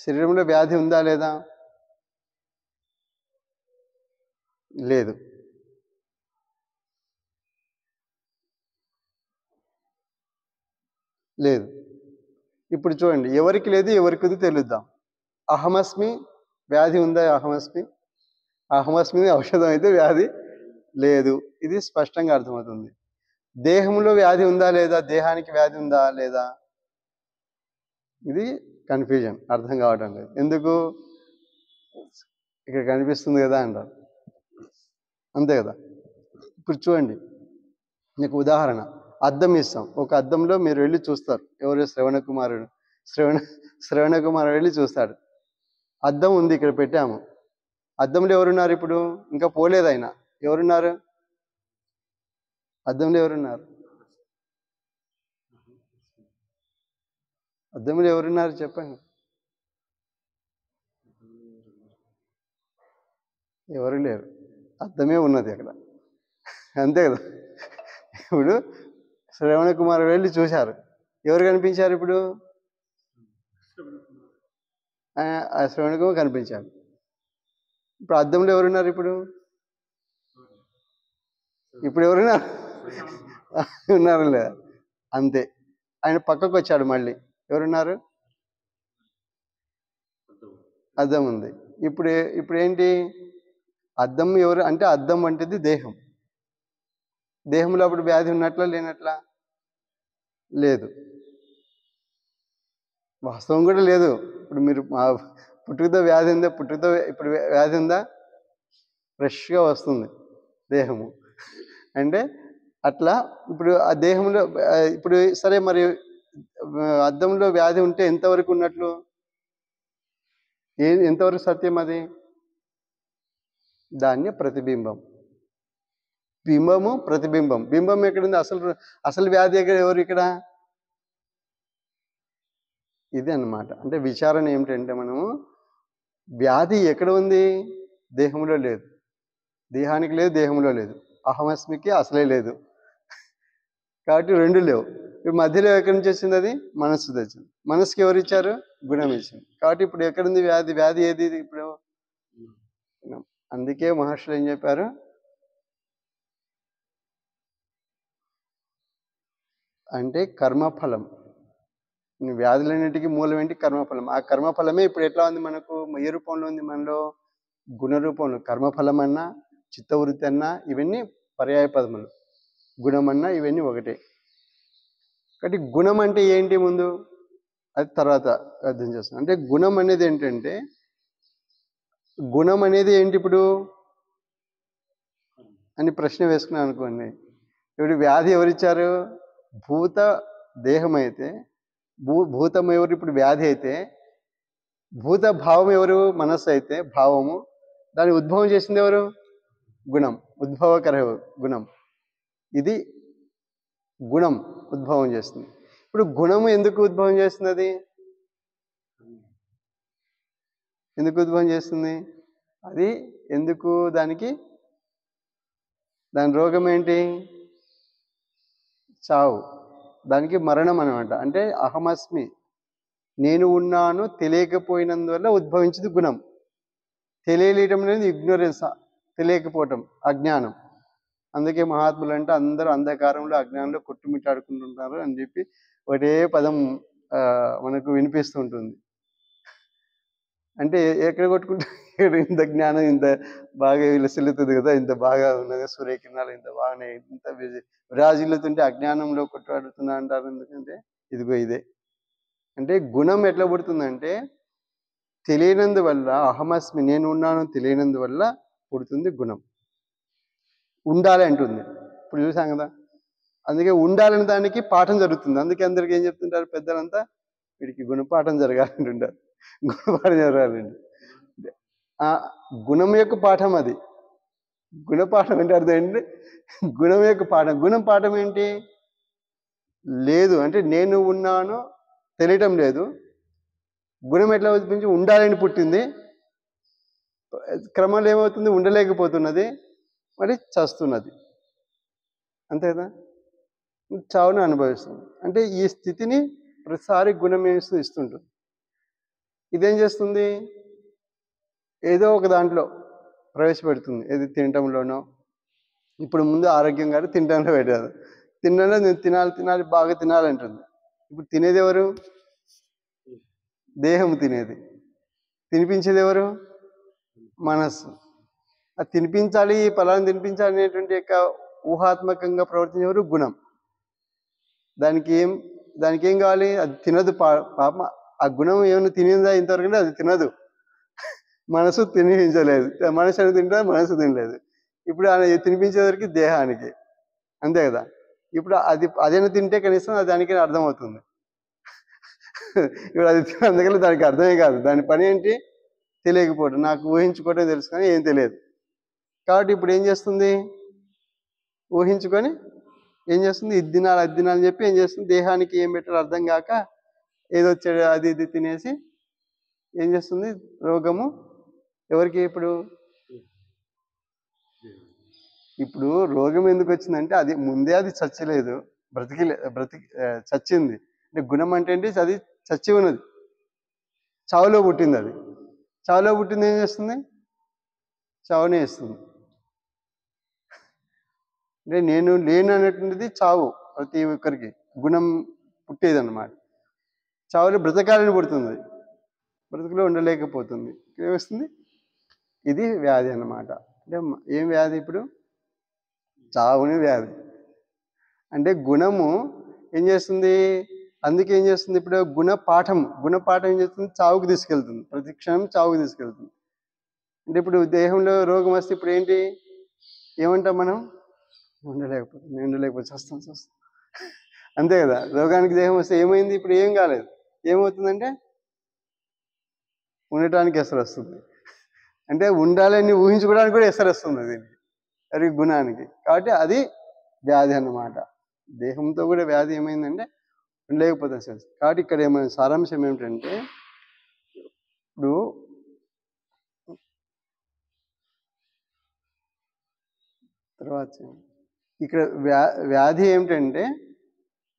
శరీరంలో వ్యాధి ఉందా లేదా? లేదు. లేదు. ఇప్పుడు చూడండి, ఎవరికి లేదు ఎవరికి ఉంది తెలుద్దాం. అహమస్మి వ్యాధి ఉందా? అహమస్మి అహమస్మి ఔషధం అయితే వ్యాధి లేదు. ఇది స్పష్టంగా అర్థమవుతుంది. దేహంలో వ్యాధి ఉందా లేదా? దేహానికి వ్యాధి ఉందా లేదా? ఇది కన్ఫ్యూజన్, అర్థం కావటం లేదు. ఎందుకు? ఇక్కడ కనిపిస్తుంది కదా అంటారు, అంతే కదా. ఇప్పుడు చూడండి, మీకు ఉదాహరణ, అద్దం ఇస్తాం. ఒక అద్దంలో మీరు వెళ్ళి చూస్తారు. ఎవరు? శ్రవణ కుమారుడు వెళ్ళి చూస్తాడు. అద్దం ఉంది, ఇక్కడ పెట్టాము. అద్దంలో ఎవరున్నారు? ఇప్పుడు ఇంకా పోలేదు ఆయన. ఎవరున్నారు అద్దంలో? ఎవరున్నారు అద్దంలో? ఎవరున్నారు చెప్పండి. ఎవరు లేరు, అద్దమే ఉన్నది అక్కడ, అంతే కదా. ఇప్పుడు శ్రవణ కుమారుడు వెళ్ళి చూశారు. ఎవరు కనిపించారు? ఇప్పుడు ఆ శ్రవణ కుమార్ కనిపించారు. ఇప్పుడు అద్దంలో ఎవరున్నారు? ఇప్పుడు ఎవరున్నారు? ఉన్నారు లేదా? అంతే. ఆయన పక్కకు వచ్చాడు మళ్ళీ. ఎవరున్నారు? అద్దం ఉంది. ఇప్పుడు ఏంటి? అద్దం ఎవరు అంటే, అద్దం వంటిది దేహం. దేహంలో అప్పుడు వ్యాధి ఉన్నట్లా లేనట్లా? లేదు. వాస్తవం కూడా లేదు. ఇప్పుడు మీరు పుట్టుకతో వ్యాధి ఉందా? పుట్టుకతో ఇప్పుడు వ్యాధి ఉందా? ఫ్రెష్గా వస్తుంది దేహము. అంటే అట్లా ఇప్పుడు ఆ దేహంలో ఇప్పుడు సరే, మరి అద్దంలో వ్యాధి ఉంటే ఎంతవరకు ఉన్నట్లు? ఎంతవరకు సత్యం అది? దాన్ని ప్రతిబింబం. బింబము ప్రతిబింబం. బింబం ఎక్కడుంది? అసలు వ్యాధి ఎవరు ఇక్కడ? ఇది అన్నమాట. అంటే విచారణ ఏమిటంటే, మనము వ్యాధి ఎక్కడ ఉంది? దేహంలో లేదు. దేహానికి లేదు, దేహంలో లేదు. అహమస్మికి అసలే లేదు. కాబట్టి రెండు లేవు. ఇప్పుడు మధ్యలో ఎక్కడి నుంచి వచ్చింది? అది మనస్సు తెచ్చింది. మనసుకి ఎవరు ఇచ్చారు? గుణం ఇచ్చింది. కాబట్టి ఇప్పుడు ఎక్కడుంది వ్యాధి? వ్యాధి ఏది ఇప్పుడు? అందుకే మహర్షులు ఏం చెప్పారు? అంటే కర్మఫలం. వ్యాధులన్నింటికి మూలం ఏంటి? కర్మఫలం. ఆ కర్మఫలమే ఇప్పుడు ఎట్లా ఉంది మనకు? ఏ రూపంలో ఉంది మనలో? గుణ రూపంలో. కర్మఫలం అన్నా, చిత్తవృత్తి అన్నా ఇవన్నీ పర్యాయ పదములు. గుణం అన్నా ఇవన్నీ ఒకటే. కాబట్టి గుణం అంటే ఏంటి ముందు? అది తర్వాత అర్థం చేస్తాం. అంటే గుణం అనేది ఏంటంటే, గుణం అనేది ఏంటి ఇప్పుడు అని ప్రశ్న వేసుకున్నాను అనుకోండి. ఇప్పుడు వ్యాధి ఎవరిచ్చారు? భూత దేహం అయితే, భూతం ఎవరు? ఇప్పుడు వ్యాధి అయితే, భూత భావం ఎవరు? మనస్సు అయితే భావము. దాన్ని ఉద్భవం చేసింది ఎవరు? గుణం. ఉద్భవకర గుణం. ఇది గుణం ఉద్భవం చేస్తుంది. ఇప్పుడు గుణము ఎందుకు ఉద్భవం చేస్తుంది? అది ఎందుకు ఉద్భవం చేస్తుంది? అది ఎందుకు? దాని రోగం ఏంటి? చావు. దానికి మరణం అనమాట. అంటే అహమస్మి, నేను ఉన్నాను తెలియకపోయినందువల్ల ఉద్భవించింది గుణం. తెలియలేయటం అనేది ఇగ్నోరెన్స్, తెలియకపోవటం, అజ్ఞానం. అందుకే మహాత్ములు అంటే అందరూ అంధకారంలో అజ్ఞానంలో కొట్టుమిట్టాడుకుంటుంటారు అని చెప్పి ఒకటే పదం మనకు వినిపిస్తూ ఉంటుంది. అంటే ఎక్కడ కొట్టుకుంటారు? ఇంత జ్ఞానం ఇంత బాగా విలసిల్లుతుంది కదా, ఇంత బాగా ఉన్నది, సూర్యకిరణాలు ఇంత బాగానే ఇంత విరాజిల్లుతుంటే అజ్ఞానంలో కొట్టుబడుతున్నా అంటారు. ఎందుకంటే ఇదిగో ఇదే. అంటే గుణం ఎట్లా పుడుతుందంటే, తెలియనందువల్ల, అహమస్మి నేను ఉన్నాను తెలియనందువల్ల పుడుతుంది గుణం. ఉండాలి అంటుంది. ఇప్పుడు చూసాం కదా. అందుకే ఉండాలని దానికి పాఠం జరుగుతుంది. అందుకే అందరికి ఏం చెప్తుంటారు పెద్దలంతా? వీడికి గుణపాఠం జరగాలంటుంటారు. గుణపాఠం జరగాలండి. ఆ గుణం యొక్క పాఠం అది. గుణపాఠం అంటే అర్థం ఏంటి? గుణం యొక్క పాఠం. గుణం పాఠం ఏంటి? లేదు అంటే నేను ఉన్నాను తెలియటం లేదు. గుణం ఎట్లా వచ్చింది? ఉండాలని పుట్టింది, క్రమంలో ఏమవుతుంది? ఉండలేకపోతున్నది, మరి చస్తున్నది. అంతే కదా? చావును అనుభవిస్తుంది. అంటే ఈ స్థితిని ప్రతిసారి గుణం ఇస్తుంటుంది. ఇదేం చేస్తుంది? ఏదో ఒక దాంట్లో ప్రవేశపెడుతుంది. ఏది తినటంలోనో. ఇప్పుడు ముందు ఆరోగ్యం కాదు, తినటంలో పెట్టారు. తినడంలో నేను తినాలి బాగా తినాలంటుంది. ఇప్పుడు తినేది ఎవరు? దేహం తినేది. తినిపించేది ఎవరు? మనస్సు. అది తినిపించాలి, ఫలాన్ని తినిపించాలి అనేటువంటి యొక్క ఊహాత్మకంగా ప్రవర్తించే ఎవరు? గుణం. దానికి ఏం కావాలి? అది తినదు. పాపం ఆ గుణం ఏమైనా తినిందా ఇంతవరకు? అది తినదు. మనసు తినిపించలేదు. మనసు అని తింటే మనసు తినలేదు. ఇప్పుడు తినిపించేసరికి దేహానికి. అంతే కదా? ఇప్పుడు అదేనా తింటే కనీసం దానికి అర్థమవుతుంది. ఇప్పుడు అది అందుకని దానికి అర్థమే కాదు. దాని పని ఏంటి? తెలియకపోవడం. నాకు ఊహించుకోవడం తెలుసు కానీ ఏం తెలియదు. కాబట్టి ఇప్పుడు ఏం చేస్తుంది? ఊహించుకొని ఏం చేస్తుంది? ఇది తినాలని చెప్పి ఏం చేస్తుంది? దేహానికి ఏం పెట్టాలో అర్థం కాక ఏదో చెడు అది ఇది తినేసి ఏం చేస్తుంది? రోగము ఎవరికి? ఇప్పుడు రోగం ఎందుకు వచ్చిందంటే అది ముందే అది చచ్చలేదు, చచ్చింది. అంటే గుణం అంటే ఏంటి? అది చచ్చి ఉన్నది, చావులో పుట్టింది. అది చావులో పుట్టింది ఏం చేస్తుంది? చావునే ఇస్తుంది. అంటే నేను లేను అనేటువంటిది చావు. ప్రతి ఒక్కరికి గుణం పుట్టేది అన్నమాట. చావులో బ్రతకాలని పుడుతుంది, బ్రతుకులో ఉండలేకపోతుంది. ఏమొస్తుంది? ఇది వ్యాధి అన్నమాట. అంటే ఏం వ్యాధి? ఇప్పుడు చావుని వ్యాధి. అంటే గుణము ఏం చేస్తుంది? అందుకే ఏం చేస్తుంది? ఇప్పుడు గుణపాఠం ఏం చేస్తుంది? చావుకు తీసుకెళ్తుంది. ప్రతి క్షణం చావుకు తీసుకెళ్తుంది. అంటే ఇప్పుడు దేహంలో రోగం వస్తే ఇప్పుడు ఏంటి ఏమంటాం మనం? ఉండలేకపోతే చస్తాం. అంతే కదా? రోగానికి దేహం వస్తే ఏమైంది? ఇప్పుడు ఏం కాలేదు. ఏమవుతుందంటే ఉండటానికి ఎసరు వస్తుంది. అంటే ఉండాలని ఊహించుకోవడానికి కూడా ఎసరు వస్తుంది దీనికి, అది గుణానికి. కాబట్టి అది వ్యాధి అన్నమాట. దేహంతో కూడా వ్యాధి ఏమైందంటే ఉండలేకపోతే సార్. కాబట్టి ఇక్కడ ఏమైనా సారాంశం ఏమిటంటే ఇప్పుడు తర్వాత ఇక్కడ వ్యాధి ఏమిటంటే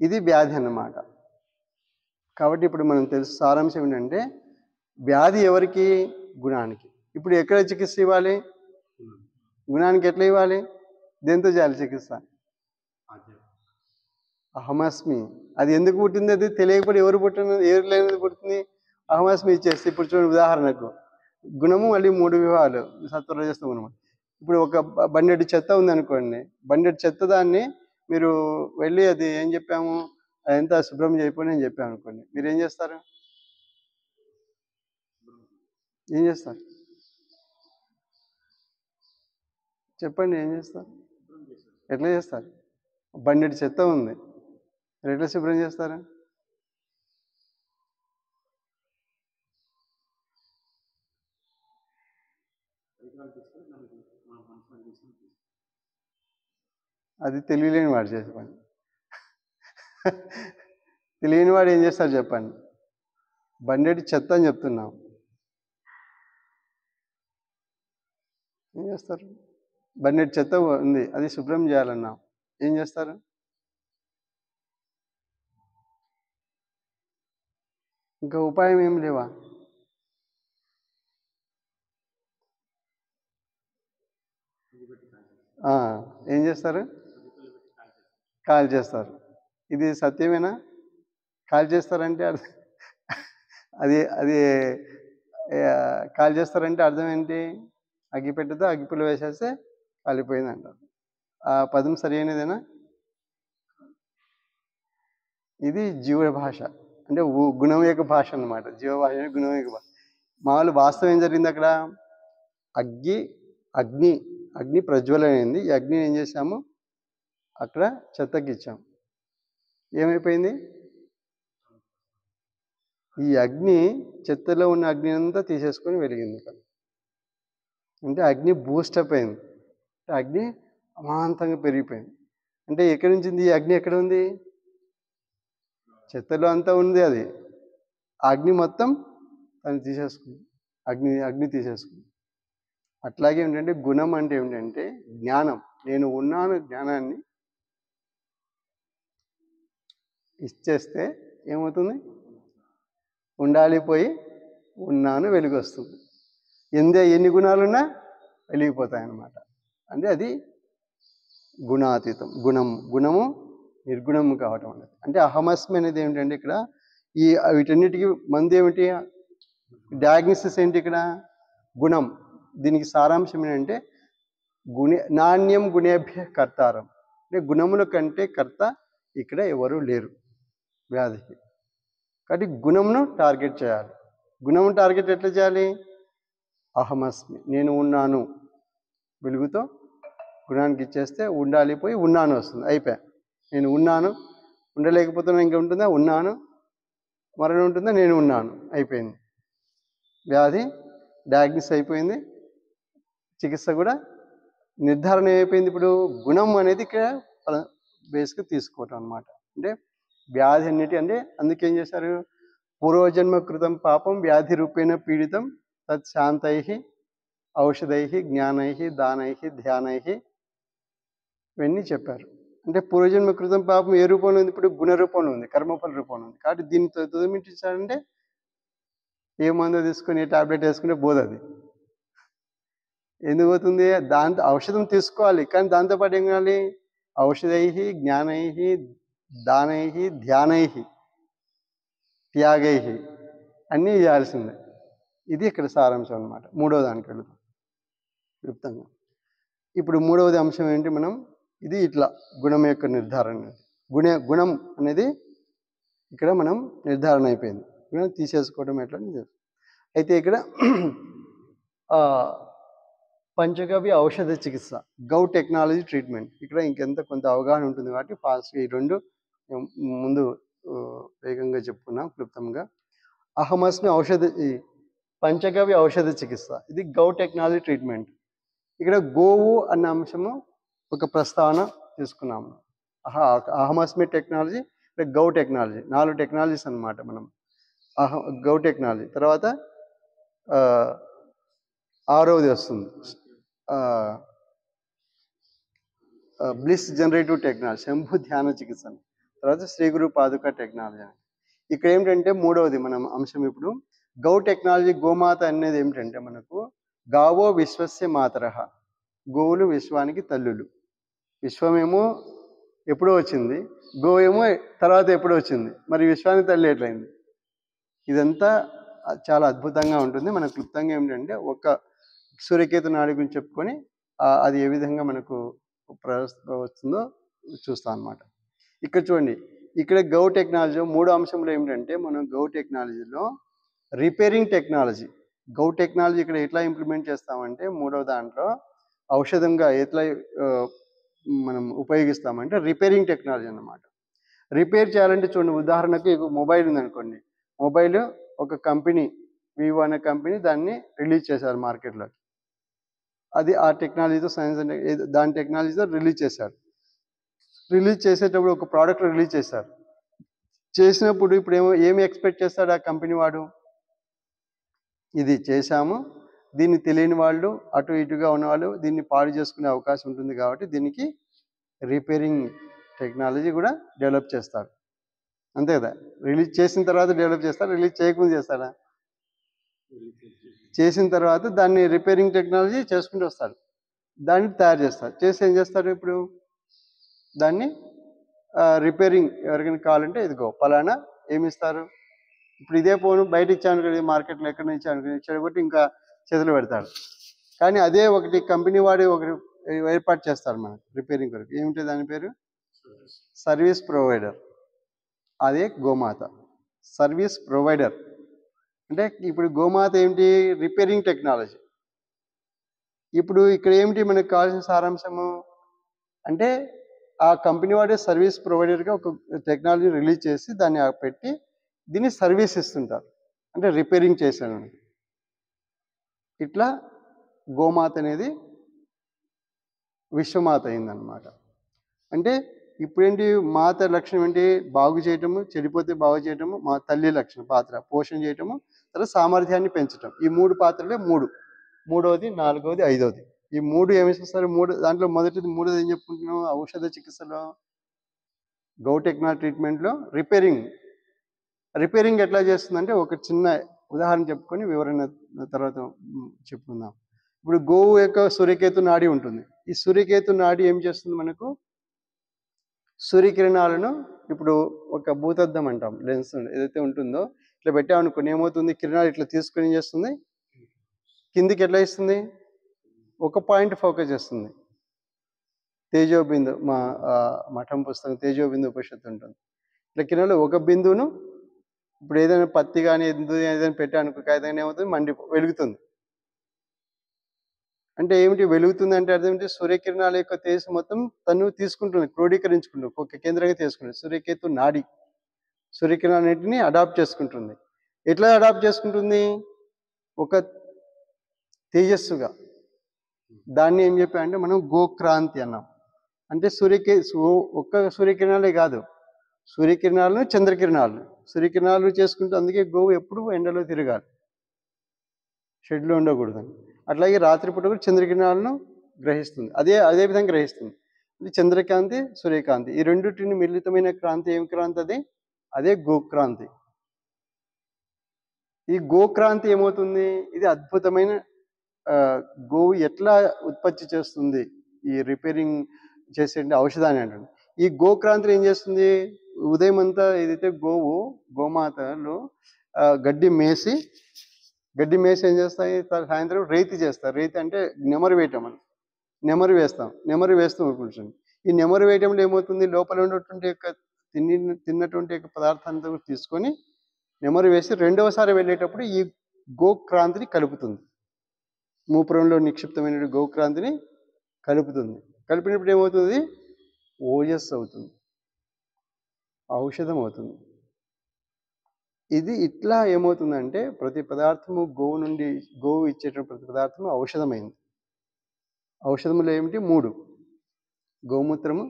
ఇది వ్యాధి అన్నమాట. కాబట్టి ఇప్పుడు మనం తెలుసు సారాంశం ఏంటంటే వ్యాధి ఎవరికి? గుణానికి. ఇప్పుడు ఎక్కడ చికిత్స ఇవ్వాలి? గుణానికి ఎట్లా ఇవ్వాలి? దేంతో చేయాలి చికిత్స? అహమస్మి. అది ఎందుకు పుట్టింది? అది తెలియకపోతే ఎవరు లేనిది పుట్టింది? అహమస్మి ఇచ్చేస్తే ఇప్పుడు చూడండి, ఉదాహరణకు గుణము మళ్ళీ 3 విభాగాలు, సత్వరజస్సు గుణము. ఇప్పుడు ఒక బండెడు చెత్త ఉంది అనుకోండి. బండెడు చెత్త దాన్ని మీరు వెళ్ళి అది ఏం చెప్పాము? అదంతా శుభ్రం చేయకపోయి అని చెప్పాము అనుకోండి. మీరు ఏం చేస్తారు? చెప్పండి, ఏం చేస్తారు? ఎట్లా చేస్తారు? బండెడు చెత్త ఉంది, మీరు ఎట్లా శుభ్రం చేస్తారు? అది తెలియలేని వాడు చేసే పని. తెలియని వాడు ఏం చేస్తారు చెప్పండి? బండెడు చెత్త అని చెప్తున్నాం, ఏం చేస్తారు? బండెడు చెత్త ఉంది, అది శుభ్రం చేయాలన్నాం, ఏం చేస్తారు? ఇంకా ఉపాయం ఏం లేవా? ఏం చేస్తారు? కాల్ చేస్తారు. ఇది సత్యమేనా? కాల్ చేస్తారంటే అది అది కాల్ చేస్తారంటే అర్థం ఏంటి? అగ్గిపెట్టెతో అగ్గిపుల్ల వేసేస్తే కాలిపోయింది అంటారు. ఆ పదం సరైనదేనా? ఇది జీవ భాష, అంటే గుణం యొక్క భాష అన్నమాట. జీవ భాష అంటే గుణం యొక్క భాష. మామూలు వాస్తవం ఏం జరిగింది అక్కడ? అగ్ని ప్రజ్వలమైంది. ఈ అగ్నిని ఏం చేసాము? అక్కడ చెత్తకి ఇచ్చాం. ఏమైపోయింది? ఈ అగ్ని చెత్తలో ఉన్న అగ్ని అంతా తీసేసుకొని వెలిగింది. అంటే అగ్ని బూస్టప్ అయింది. అగ్ని అమాంతంగా పెరిగిపోయింది. అంటే ఎక్కడి నుంచి ఉంది? ఈ అగ్ని ఎక్కడ ఉంది? చెత్తలో అంతా ఉంది అది. అగ్ని మొత్తం తను తీసేసుకుంది. అగ్ని తీసేసుకుంది. అట్లాగే ఏంటంటే గుణం అంటే ఏమిటంటే జ్ఞానం. నేను ఉన్నాను జ్ఞానాన్ని ఇచ్చేస్తే ఏమవుతుంది? ఉండాలి పోయి ఉన్నాను వెలుగు వస్తుంది. ఎన్ని గుణాలున్నా వెలిగిపోతాయన్నమాట. అంటే అది గుణాతీతం. గుణము నిర్గుణము కావటం అనేది. అంటే అహమస్మి అనేది ఏమిటంటే ఇక్కడ వీటన్నిటికీ మంది ఏమిటి? డయాగ్నోసిస్ ఏంటి ఇక్కడ? గుణం. దీనికి సారాంశం ఏంటంటే నాణ్యం గుణేభ్య కర్తారం. అంటే గుణముల కంటే కర్త ఇక్కడ ఎవరు లేరు వ్యాధికి. కాబట్టి గుణమును టార్గెట్ చేయాలి. గుణము టార్గెట్ ఎట్లా చేయాలి? అహమస్మి, నేను ఉన్నాను వెలుగుతో గుణానికి ఇచ్చేస్తే ఉండాలి పోయి ఉన్నాను వస్తుంది. అయిపోయా. నేను ఉన్నాను, ఉండలేకపోతున్నా ఇంకా ఉంటుందా? ఉన్నాను. మరణం ఉంటుందా? నేను ఉన్నాను. అయిపోయింది. వ్యాధి డయాగ్నోస్ అయిపోయింది. చికిత్స కూడా నిర్ధారణ అయిపోయింది. ఇప్పుడు గుణం అనేది ఇక్కడ బేస్గా తీసుకోవటం అనమాట. అంటే వ్యాధి అన్నిటి అంటే అందుకేం చేశారు? పూర్వజన్మ కృతం పాపం వ్యాధి రూపేణ పీడితం తత్ శాంతై ఔషధై జ్ఞానై దానై ధ్యానై ఇవన్నీ చెప్పారు. అంటే పూర్వజన్మ కృతం పాపం ఏ రూపంలో ఉంది? ఇప్పుడు గుణ రూపంలో ఉంది, కర్మఫల రూపంలో ఉంది. కాబట్టి దీన్ని తొలగించాలంటే ఏ మందు తీసుకొని ఏ టాబ్లెట్ వేసుకుంటే పోదు. ఎందుకు పోతుంది? దాంతో ఔషధం తీసుకోవాలి, కానీ దాంతోపాటు ఏం కావాలి? ఔషధై జ్ఞానై దానై ధ్యానై త్యాగై అన్నీ చేయాల్సిందే. ఇది ఇక్కడ సారాంశం అనమాట. మూడవ దానికి వెళుతాం క్లుప్తంగా. ఇప్పుడు మూడవది అంశం ఏంటి? ఇది ఇట్లా గుణం యొక్క నిర్ధారణ. గుణం అనేది ఇక్కడ మనం నిర్ధారణ అయిపోయింది. గుణం తీసేసుకోవడం ఎట్లా? అయితే ఇక్కడ పంచగవ్య ఔషధ చికిత్స, గౌ టెక్నాలజీ ట్రీట్మెంట్. ఇక్కడ కొంత అవగాహన ఉంటుంది కాబట్టి ఫాస్ట్గా ఈ రెండు ముందు వేగంగా చెప్పుకున్నాం క్లుప్తంగా. అహమస్మి పంచగవ్య ఔషధ చికిత్స, ఇది గౌ టెక్నాలజీ ట్రీట్మెంట్. ఇక్కడ గోవు అన్న అంశము ఒక ప్రస్తావన తీసుకున్నాము. అహమస్మి టెక్నాలజీ, ఇక్కడ గౌ టెక్నాలజీ, 4 టెక్నాలజీస్ అనమాట. మనం గౌ టెక్నాలజీ తర్వాత 6వది వస్తుంది బ్లిస్ జనరేటివ్ టెక్నాలజీ, శంభు ధ్యాన చికిత్స. తర్వాత శ్రీ గురు పాదుక టెక్నాలజీ. ఇక్కడ ఏమిటంటే మూడవది మనం అంశం ఇప్పుడు గౌ టెక్నాలజీ. గోమాత అనేది ఏమిటంటే మనకు గావో విశ్వస్య మాతరః, గోవులు విశ్వానికి తల్లులు. విశ్వమేమో ఎప్పుడో వచ్చింది, గోవేమో తర్వాత ఎప్పుడో వచ్చింది. మరి విశ్వానికి తల్లి ఎట్లయింది? ఇదంతా చాలా అద్భుతంగా ఉంటుంది. మనకు క్లుప్తంగా ఏమిటంటే ఒక సూర్యకేతు నాడి గురించి చెప్పుకొని అది ఏ విధంగా మనకు వస్తుందో చూస్తాం అన్నమాట. ఇక్కడ చూడండి, ఇక్కడ గౌ టెక్నాలజీ 3 అంశంలో ఏమిటంటే మనం గౌ టెక్నాలజీలో రిపేరింగ్ టెక్నాలజీ, గౌ టెక్నాలజీ ఇక్కడ ఎట్లా ఇంప్లిమెంట్ చేస్తామంటే 3వ దాంట్లో ఔషధంగా ఎట్లా మనం ఉపయోగిస్తామంటే రిపేరింగ్ టెక్నాలజీ అన్నమాట. రిపేర్ చేయాలంటే చూడండి, ఉదాహరణకు మొబైల్ ఉందనుకోండి. మొబైల్ ఒక కంపెనీ, వివో అనే కంపెనీ దాన్ని రిలీజ్ చేశారు మార్కెట్లోకి. అది ఆ టెక్నాలజీతో దాని టెక్నాలజీతో రిలీజ్ చేశారు. రిలీజ్ చేసేటప్పుడు ఒక ప్రోడక్ట్ రిలీజ్ చేశారు. చేసినప్పుడు ఇప్పుడు ఏమి ఎక్స్పెక్ట్ చేస్తాడు ఆ కంపెనీ వాడు? ఇది చేశాము, దీన్ని తెలియని వాళ్ళు అటు ఇటుగా ఉన్నవాళ్ళు దీన్ని పాడు చేసుకునే అవకాశం ఉంటుంది కాబట్టి దీనికి రిపేరింగ్ టెక్నాలజీ కూడా డెవలప్ చేస్తారు. అంతే కదా? రిలీజ్ చేసిన తర్వాత డెవలప్ చేస్తారు, రిలీజ్ చేయకముందు చేస్తారా? చేసిన తర్వాత దాన్ని రిపేరింగ్ టెక్నాలజీ చేసుకుంటూ వస్తారు, దాన్ని తయారు చేస్తారు. చేసి ఏం చేస్తారు? ఇప్పుడు దాన్ని రిపేరింగ్ ఎవరికైనా కావాలంటే ఇదిగో పలానా ఏమిస్తారు. ఇప్పుడు ఇదే ఫోన్ బయట ఇచ్చాను కదా, మార్కెట్లో ఎక్కడ నుంచి చెడగొట్టి ఇంకా చేతులు పెడతాడు. కానీ అదే ఒకటి కంపెనీ వాడి ఒకటి ఏర్పాటు చేస్తారు మనకు రిపేరింగ్ కొరకు. ఏమిటి దాని పేరు? Service provider. అదే గోమాత, సర్వీస్ ప్రొవైడర్. అంటే ఇప్పుడు గోమాత ఏమిటి? Repairing technology. ఇప్పుడు ఇక్కడ ఏమిటి మనకు కావాల్సిన సారాంశము అంటే ఆ కంపెనీ వాడే సర్వీస్ ప్రొవైడర్గా ఒక టెక్నాలజీ రిలీజ్ చేసి దాన్ని పెట్టి దీన్ని సర్వీస్ ఇస్తుంటారు, అంటే రిపేరింగ్ చేశాను. ఇట్లా గోమాత అనేది విశ్వమాత అయిందనమాట. అంటే ఇప్పుడేంటి మాత లక్షణం ఏంటి? బాగు చేయటము, చెడిపోతే బాగు చేయటము, మా తల్లి లక్షణం పాత్ర పోషణ చేయటము, తర్వాత సామర్థ్యాన్ని పెంచటం. ఈ 3 పాత్రలే 3. మూడోది, నాలుగోది, ఐదోది. ఈ 3 ఏమి చేస్తారు? 3 దాంట్లో మొదటిది మూడోది ఏం చెప్పుకుంటున్నాం? ఔషధ చికిత్సలో, గౌటెక్నా ట్రీట్మెంట్లో రిపేరింగ్ ఎట్లా చేస్తుందంటే ఒక చిన్న ఉదాహరణ చెప్పుకొని వివరణ తర్వాత చెప్పుకుందాం. ఇప్పుడు గోవు యొక్క సూర్యకేతు నాడి ఉంటుంది. ఈ సూర్యకేతు నాడి ఏం చేస్తుంది? మనకు సూర్యకిరణాలను ఇప్పుడు ఒక భూతద్దం అంటాం, లెన్స్ ఏదైతే ఉంటుందో ఇట్లా పెట్టామనుకోండి, ఏమవుతుంది? కిరణాలు ఇట్లా తీసుకొని ఏం చేస్తుంది? కిందికి ఎట్లా ఇస్తుంది? ఒక పాయింట్ ఫోకస్ చేస్తుంది. తేజోబిందు మఠం పుస్తకం తేజోబిందు ఉపనిషత్తు ఉంటుంది. ఇట్లా కిరణాలు ఒక బిందువును ఇప్పుడు ఏదైనా పత్తి కానీ ఏదైనా పెట్టానుకో కాగితం ఏమవుతుంది? వెలుగుతుంది. అంటే ఏమిటి వెలుగుతుంది అంటే అర్థం ఏంటి? సూర్యకిరణాల యొక్క తేజస్సు మొత్తం తను తీసుకుంటుంది, క్రోడీకరించుకుంటుంది, ఒక కేంద్రంగా తీసుకుంటుంది. సూర్యకేతు నాడి సూర్యకిరణాలన్నింటినీ అడాప్ట్ చేసుకుంటుంది. ఎట్లా అడాప్ట్ చేసుకుంటుంది? ఒక తేజస్సుగా. దాన్ని ఏం చెప్పామంటే మనం గోక్రాంతి అన్నాం. అంటే ఒక్క సూర్యకిరణాలే కాదు, సూర్యకిరణాలను సూర్యకిరణాలు చేసుకుంటూ, అందుకే గోవు ఎప్పుడు ఎండలో తిరగాలి, షెడ్లో ఉండకూడదని. అట్లాగే రాత్రిపూట కూడా చంద్రకిరణాలను గ్రహిస్తుంది, అదే విధంగా గ్రహిస్తుంది. ఇది చంద్రకాంతి, సూర్యకాంతి, ఈ రెండింటిని మిళితమైన క్రాంతి ఏం క్రాంతి? అదే గోక్రాంతి. ఈ గోక్రాంతి ఏమవుతుంది? ఇది అద్భుతమైన గోవు ఎట్లా ఉత్పత్తి చేస్తుంది ఈ రిపేరింగ్ చేసే ఔషధాన్ని అంటుంది. ఈ గోక్రాంతిని ఏం చేస్తుంది? ఉదయం అంతా ఏదైతే గోమాతలు గడ్డి మేసి ఏం చేస్తాయి? సాయంత్రం రైతు చేస్తారు. రైతు అంటే నెమరు వేయటం అని. నెమరు వేస్తాం కూర్చొని. ఈ నెమరు వేయటంలో ఏమవుతుంది? లోపల ఉన్నటువంటి యొక్క తిన్నటువంటి యొక్క పదార్థాన్ని తీసుకొని నెమరు వేసి రెండవసారి వెళ్ళేటప్పుడు ఈ గోక్రాంతిని కలుపుతుంది. మూపురంలో నిక్షిప్తమైన గోక్రాంతిని కలుపుతుంది. కలిపినప్పుడు ఏమవుతుంది? ఓజస్ అవుతుంది, ఔషధం అవుతుంది. ఇది ఇట్లా ఏమవుతుందంటే ప్రతి పదార్థము గోవు ఇచ్చేటువంటి ప్రతి పదార్థము ఔషధమైంది. ఔషధములు ఏమిటి? 3: గోమూత్రము,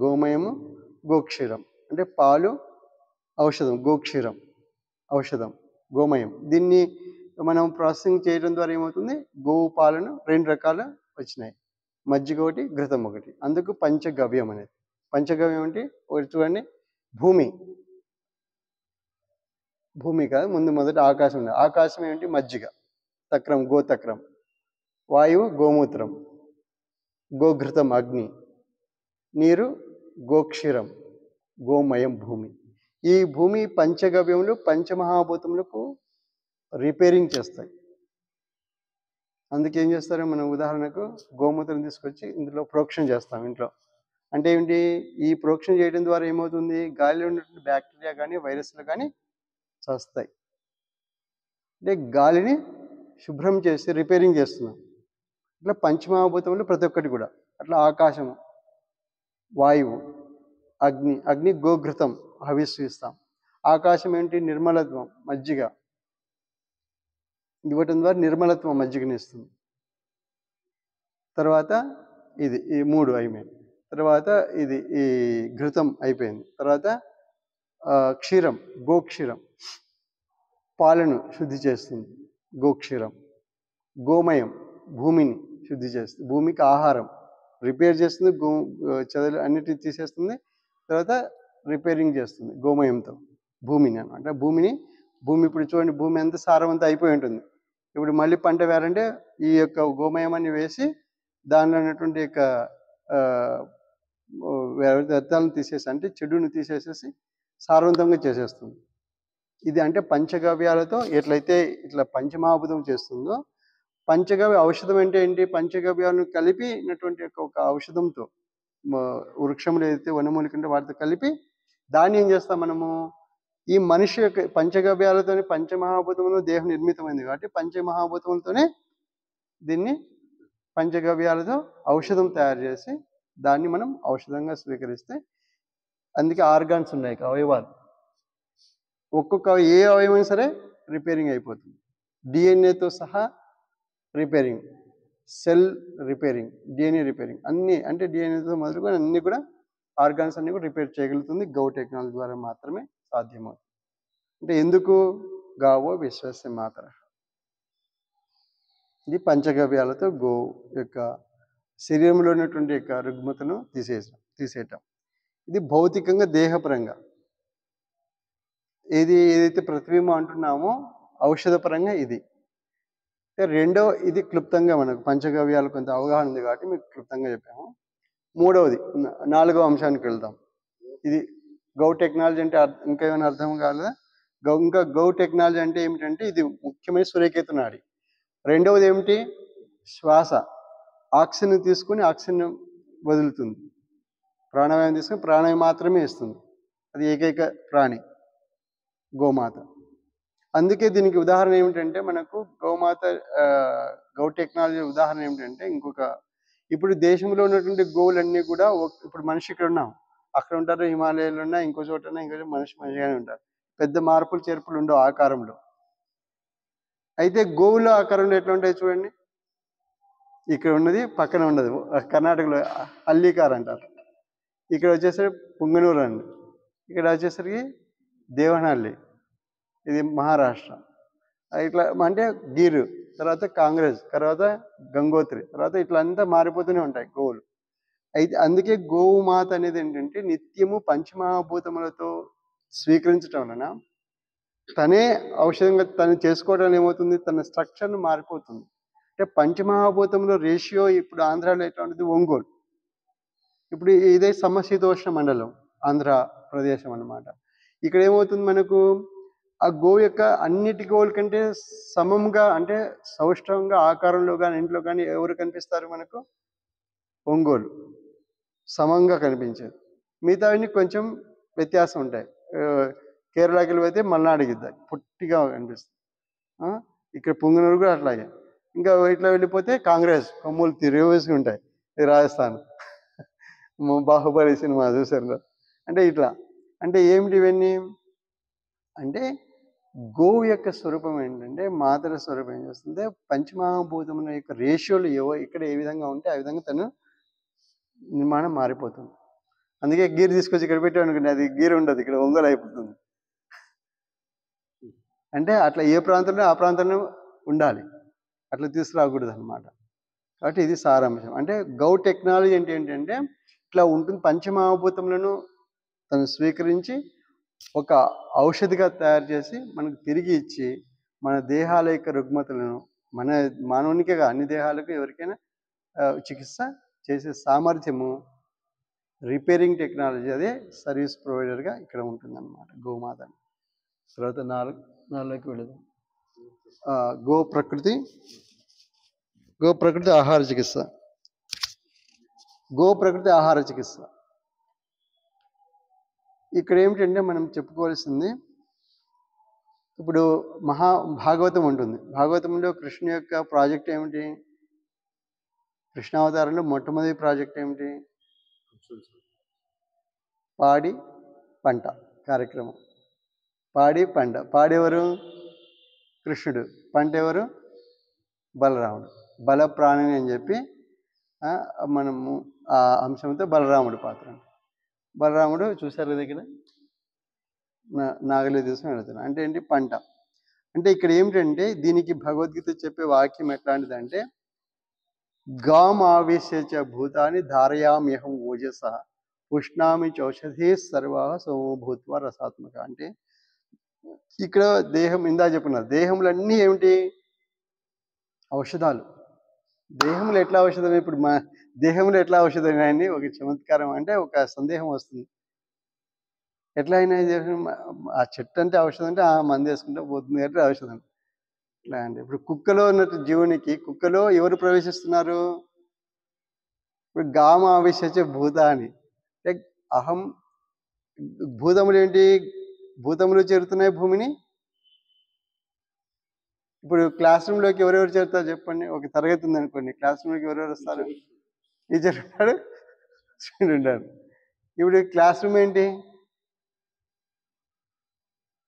గోమయము, గోక్షీరం. అంటే పాలు ఔషధం, గోక్షీరం ఔషధం, గోమయం. దీన్ని మనం ప్రాసెసింగ్ చేయడం ద్వారా ఏమవుతుంది? గోవు పాలను 2 రకాలు వచ్చినాయి, మజ్జిగ ఒకటి, ఘృతం ఒకటి. అందుకు పంచగవ్యం అనేది. పంచగవ్యం అంటే ఒకటి చూడండి, భూమి కాదు, మొదట ఆకాశం ఉంది. ఆకాశం ఏమిటి? మజ్జిగ, తక్రం, గోతక్రం. వాయువు గోమూత్రం, గోఘృతం అగ్ని, నీరు గోక్షీరం, గోమయం భూమి. ఈ భూమి పంచగవ్యములు పంచమహాభూతములకు రిపేరింగ్ చేస్తాయి. అందుకేం చేస్తారు? మనం ఉదాహరణకు గోమూత్రం తీసుకొచ్చి ఇందులో ప్రోక్షణ చేస్తాం ఇంట్లో. అంటే ఏంటి? ఈ ప్రోక్షణ చేయడం ద్వారా ఏమవుతుంది? గాలిలో ఉన్నటువంటి బ్యాక్టీరియా కానీ వైరస్లు కానీ చస్తాయి. అంటే గాలిని శుభ్రం చేసి రిపేరింగ్ చేస్తున్నాం. ఇట్లా పంచమహాభూతములు ప్రతి ఒక్కటి కూడా. అట్లా ఆకాశము, వాయువు, అగ్ని గోఘృతం హవిస్సు ఇస్తాం. ఆకాశం ఏంటి? నిర్మలత్వం, మజ్జిగ ఇవ్వటం ద్వారా నిర్మలత్వం మజ్జిగని ఇస్తుంది. తర్వాత ఇది ఈ 3 అయిపోయింది. తర్వాత ఈ ఘృతం అయిపోయింది. తర్వాత క్షీరం, గోక్షీరం పాలను శుద్ధి చేస్తుంది, గోక్షీరం. గోమయం భూమిని శుద్ధి చేస్తుంది, భూమికి ఆహారం రిపేర్ చేస్తుంది, చెదలు అన్నిటిని తీసేస్తుంది. తర్వాత రిపేరింగ్ చేస్తుంది గోమయంతో భూమిని అనమాట. భూమి ఇప్పుడు చూడండి, భూమి ఎంత సారవంతం అయిపోయి ఉంటుంది. ఇప్పుడు మళ్ళీ పంట వేయాలంటే ఈ యొక్క గోమయాన్ని వేసి దానిలో ఉన్నటువంటి యొక్క వ్యర్థాలను తీసేసి, అంటే చెడును తీసేసేసి సారవంతంగా చేసేస్తుంది. ఇది అంటే పంచగవ్యాలతో ఎట్లయితే ఇట్లా పంచమహాభూతం చేస్తుందో, పంచగవ్య ఔషధం అంటే ఏంటి? పంచగవ్యాలను కలిపినటువంటి ఒక ఔషధంతో వృక్షములు ఏదైతే వనమూలికంటే వాటితో కలిపి దాన్ని ఏం చేస్తాం మనము? ఈ మనిషి యొక్క పంచగవ్యాలతోనే పంచమహాభూతములు దేహం నిర్మితమైంది కాబట్టి పంచమహాభూతములతోనే దీన్ని పంచగవ్యాలతో ఔషధం తయారు చేసి దాన్ని మనం ఔషధంగా స్వీకరిస్తే, అందుకే ఆర్గాన్స్ ఉన్నాయి, అవయవాలు. ఒక్కొక్క ఏ అవయవమైనా సరే రిపేరింగ్ అయిపోతుంది, డిఎన్ఏతో సహా repairing. Cell repairing, DNA repairing అన్నీ, అంటే డిఎన్ఏతో మొదలుకొని అన్నీ కూడా ఆర్గాన్స్ అన్నీ కూడా రిపేర్ చేయగలుగుతుంది. గౌ టెక్నాలజీ ద్వారా మాత్రమే సాధ్యమవుతుంది. అంటే ఎందుకు? గావో విశ్వస్య మాతర. ఇది పంచగవ్యాలతో గో యొక్క శరీరంలో ఉన్నటువంటి యొక్క రుగ్మతను తీసేయటం. ఇది భౌతికంగా దేహపరంగా. ఏదైతే ప్రతిబింబ అంటున్నామో ఔషధపరంగా ఇది. రెండో, ఇది క్లుప్తంగా మనకు పంచగవ్యాలు కొంత అవగాహన ఉంది కాబట్టి మీకు క్లుప్తంగా చెప్పాము. మూడవది, 4వ అంశానికి వెళ్దాం. ఇది గౌ టెక్నాలజీ అంటే ఇంకా ఏమైనా అర్థం కాలేదా? గౌ టెక్నాలజీ అంటే ఏమిటంటే ఇది ముఖ్యమైన సూర్యకేతు నాడి. రెండవది ఏమిటి? శ్వాస. ఆక్సిజన్ తీసుకుని ఆక్సిజన్ వదులుతుంది. ప్రాణవాయువు తీసుకుని ప్రాణవాయువు మాత్రమే ఇస్తుంది. అది ఏకైక ప్రాణి గోమాత. అందుకే దీనికి ఉదాహరణ ఏమిటంటే మనకు గోమాత గౌ టెక్నాలజీ ఉదాహరణ ఏమిటంటే ఇప్పుడు దేశంలో ఉన్నటువంటి గోవులన్నీ కూడా ఇప్పుడు మనిషి ఇక్కడ ఉన్నాం, అక్కడ ఉంటారు, హిమాలయాలు ఉన్నా, ఇంకో చోట ఇంకో మనిషిగానే ఉంటారు. పెద్ద మార్పులు చేర్పులు ఉండవు ఆకారంలో. అయితే గోవుల ఆకారంలో ఎట్లా ఉంటాయి చూడండి. ఇక్కడ ఉన్నది పక్కన ఉండదు. కర్ణాటకలో హల్లీకార్ అంటారు, ఇక్కడ వచ్చేసరికి పుంగనూరు అండి, ఇక్కడ వచ్చేసరికి దేవనహల్లి, ఇది మహారాష్ట్ర. ఇట్లా అంటే గీరు, తర్వాత కాంగ్రెస్, తర్వాత గంగోత్రి, తర్వాత ఇట్లా అంతా మారిపోతూనే ఉంటాయి గోవులు. అయితే అందుకే గోవు మాత అనేది ఏంటంటే నిత్యము పంచమహాభూతములతో స్వీకరించడం వలన తనే ఔషధంగా తను చేసుకోవడం ఏమవుతుంది, తన స్ట్రక్చర్ను మారిపోతుంది. అంటే పంచమహాభూతంలో రేషియో ఇప్పుడు ఆంధ్రాలో ఎట్లా ఉంటుంది, ఒంగోలు. ఇప్పుడు ఇదే సమశీతోష్ణ మండలం ఆంధ్రప్రదేశం అన్నమాట. ఇక్కడ ఏమవుతుంది మనకు ఆ గోవు యొక్క అన్నిటి గోవుల కంటే సమంగా, అంటే సౌష్ఠవంగా ఆకారంలో కానీ ఇంట్లో కానీ ఎవరు కనిపిస్తారు మనకు? ఒంగోలు సమంగా కనిపించేది. మిగతావన్నీ కొంచెం వ్యత్యాసం ఉంటాయి. కేరళకి వెళ్ళిపోతే మల్నాడు గిద్ద పొట్టిగా కనిపిస్తుంది. ఇక్కడ పుంగనూరు కూడా అట్లాగే. ఇంకా ఇట్లా వెళ్ళిపోతే కాంగ్రెస్ కొమ్ములు తిరిగేసి ఉంటాయి. ఇది రాజస్థాన్. బాహుబలి సినిమా చూసారు. అంటే ఇట్లా, అంటే ఏమిటి ఇవన్నీ అంటే గోవు యొక్క స్వరూపం ఏంటంటే మాతర స్వరూపం ఏం చేస్తుంది, పంచమహాభూతముల యొక్క రేషియోలు ఇక్కడ ఏ విధంగా ఉంటే ఆ విధంగా తను నిర్మాణం మారిపోతుంది. అందుకే గీర్ తీసుకొచ్చి ఇక్కడ పెట్టామనుకోండి, అది గీర్ ఉండదు, ఇక్కడ ఒంగోలు అయిపోతుంది. అంటే అట్లా ఏ ప్రాంతంలో ఆ ప్రాంతంలో ఉండాలి, అట్లా తీసుకురాకూడదు అనమాట. కాబట్టి ఇది సారాంశం. అంటే గౌ టెక్నాలజీ అంటే ఏంటంటే ఇట్లా ఉంటుంది. పంచమహాభూతములను తను స్వీకరించి ఒక ఔషధిగా తయారు చేసి మనకు తిరిగి ఇచ్చి మన దేహాల యొక్క రుగ్మతలను, మన మానవునికిగా అన్ని దేహాలకు ఎవరికైనా చికిత్స చేసే సామర్థ్యము రిపేరింగ్ టెక్నాలజీ, అదే సర్వీస్ ప్రొవైడర్గా ఇక్కడ ఉంటుందన్నమాట గోమాత. తర్వాత 4లోకి వెళదాం. గో ప్రకృతి ఆహార చికిత్స. గో ప్రకృతి ఆహార చికిత్స ఇక్కడ ఏమిటంటే మనం చెప్పుకోవాల్సింది, ఇప్పుడు భాగవతం ఉంటుంది. భాగవతంలో కృష్ణ యొక్క ప్రాజెక్ట్ ఏమిటి? కృష్ణావతారంలో మొట్టమొదటి ప్రాజెక్ట్ ఏమిటి? పాడి పంట కార్యక్రమం. పాడి పంట. పాడెవరు? కృష్ణుడు. పంట ఎవరు? బలరాముడు. బల ప్రాణిని అని చెప్పి మనము ఆ అంశంతో బలరాముడు పాత్ర. బలరాముడు చూసారు దగ్గర నాగలి తీసుకుని వెళుతున్నాడు. అంటే ఏంటి? పంట. అంటే ఇక్కడ ఏమిటంటే దీనికి భగవద్గీత చెప్పే వాక్యం ఎట్లాంటిదంటే గామావేశ్య భూతాన్ని ధారయామ్యహం ఓజస పుష్ణామి చౌషధి సర్వా సోమభూత్వ రసాత్మక. అంటే ఇక్కడ దేహం, ఇందా చెప్పున్నారు, దేహములన్నీ ఏమిటి? ఔషధాలు. దేహంలో ఎట్లా ఔషధం? ఇప్పుడు మా దేహంలో ఎట్లా ఔషధం అని ఒక చమత్కారం, అంటే ఒక సందేహం వస్తుంది. ఎట్లా అయినా ఆ చెట్టు అంటే ఔషధం అంటే మంది వేసుకుంటే పోతుంది కాబట్టి ఔషధం. ఇట్లా అంటే ఇప్పుడు కుక్కలో ఉన్నట్టు జీవునికి, కుక్కలో ఎవరు ప్రవేశిస్తున్నారు? ఇప్పుడు గామ ఆవిశ్యచే భూతాన్ని, అంటే అహం, భూతములు ఏంటి? భూతములు చేరుతున్నాయి భూమిని. ఇప్పుడు క్లాస్ రూమ్లోకి ఎవరెవరు చేరుతారు చెప్పండి. ఒక తరగతి ఉందనుకోండి, క్లాస్ రూమ్లోకి ఎవరెవరు వస్తారు? టీచర్ ఉంటాడు, స్టూడెంట్ ఉంటాడు. ఇప్పుడు క్లాస్ రూమ్ ఏంటి?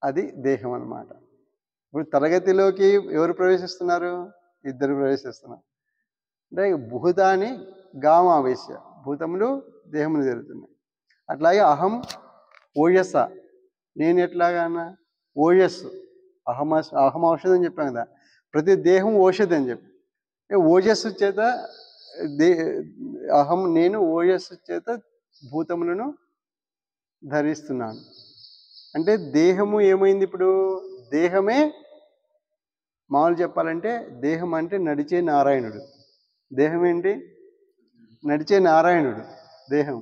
అది దేహం అన్నమాట. ఇప్పుడు తరగతిలోకి ఎవరు ప్రవేశిస్తున్నారు? ఇద్దరు ప్రవేశిస్తున్నారు. అంటే భూతాన్ని గామావేశ్య, భూతములు దేహములు జరుగుతున్నాయి. అట్లాగే అహం ఓయస్స, నేను ఎట్లాగన్నా ఓయస్సు, అహం ఔషధం అని చెప్పాను కదా, ప్రతి దేహం ఓషధి అని చెప్పి ఓజస్సు చేత అహం నేను ఓజస్సు చేత భూతములను ధరిస్తున్నాను. అంటే దేహము ఏమైంది ఇప్పుడు? దేహమే మామూలు చెప్పాలంటే దేహం అంటే నడిచే నారాయణుడు. దేహం ఏంటి? నడిచే నారాయణుడు దేహం.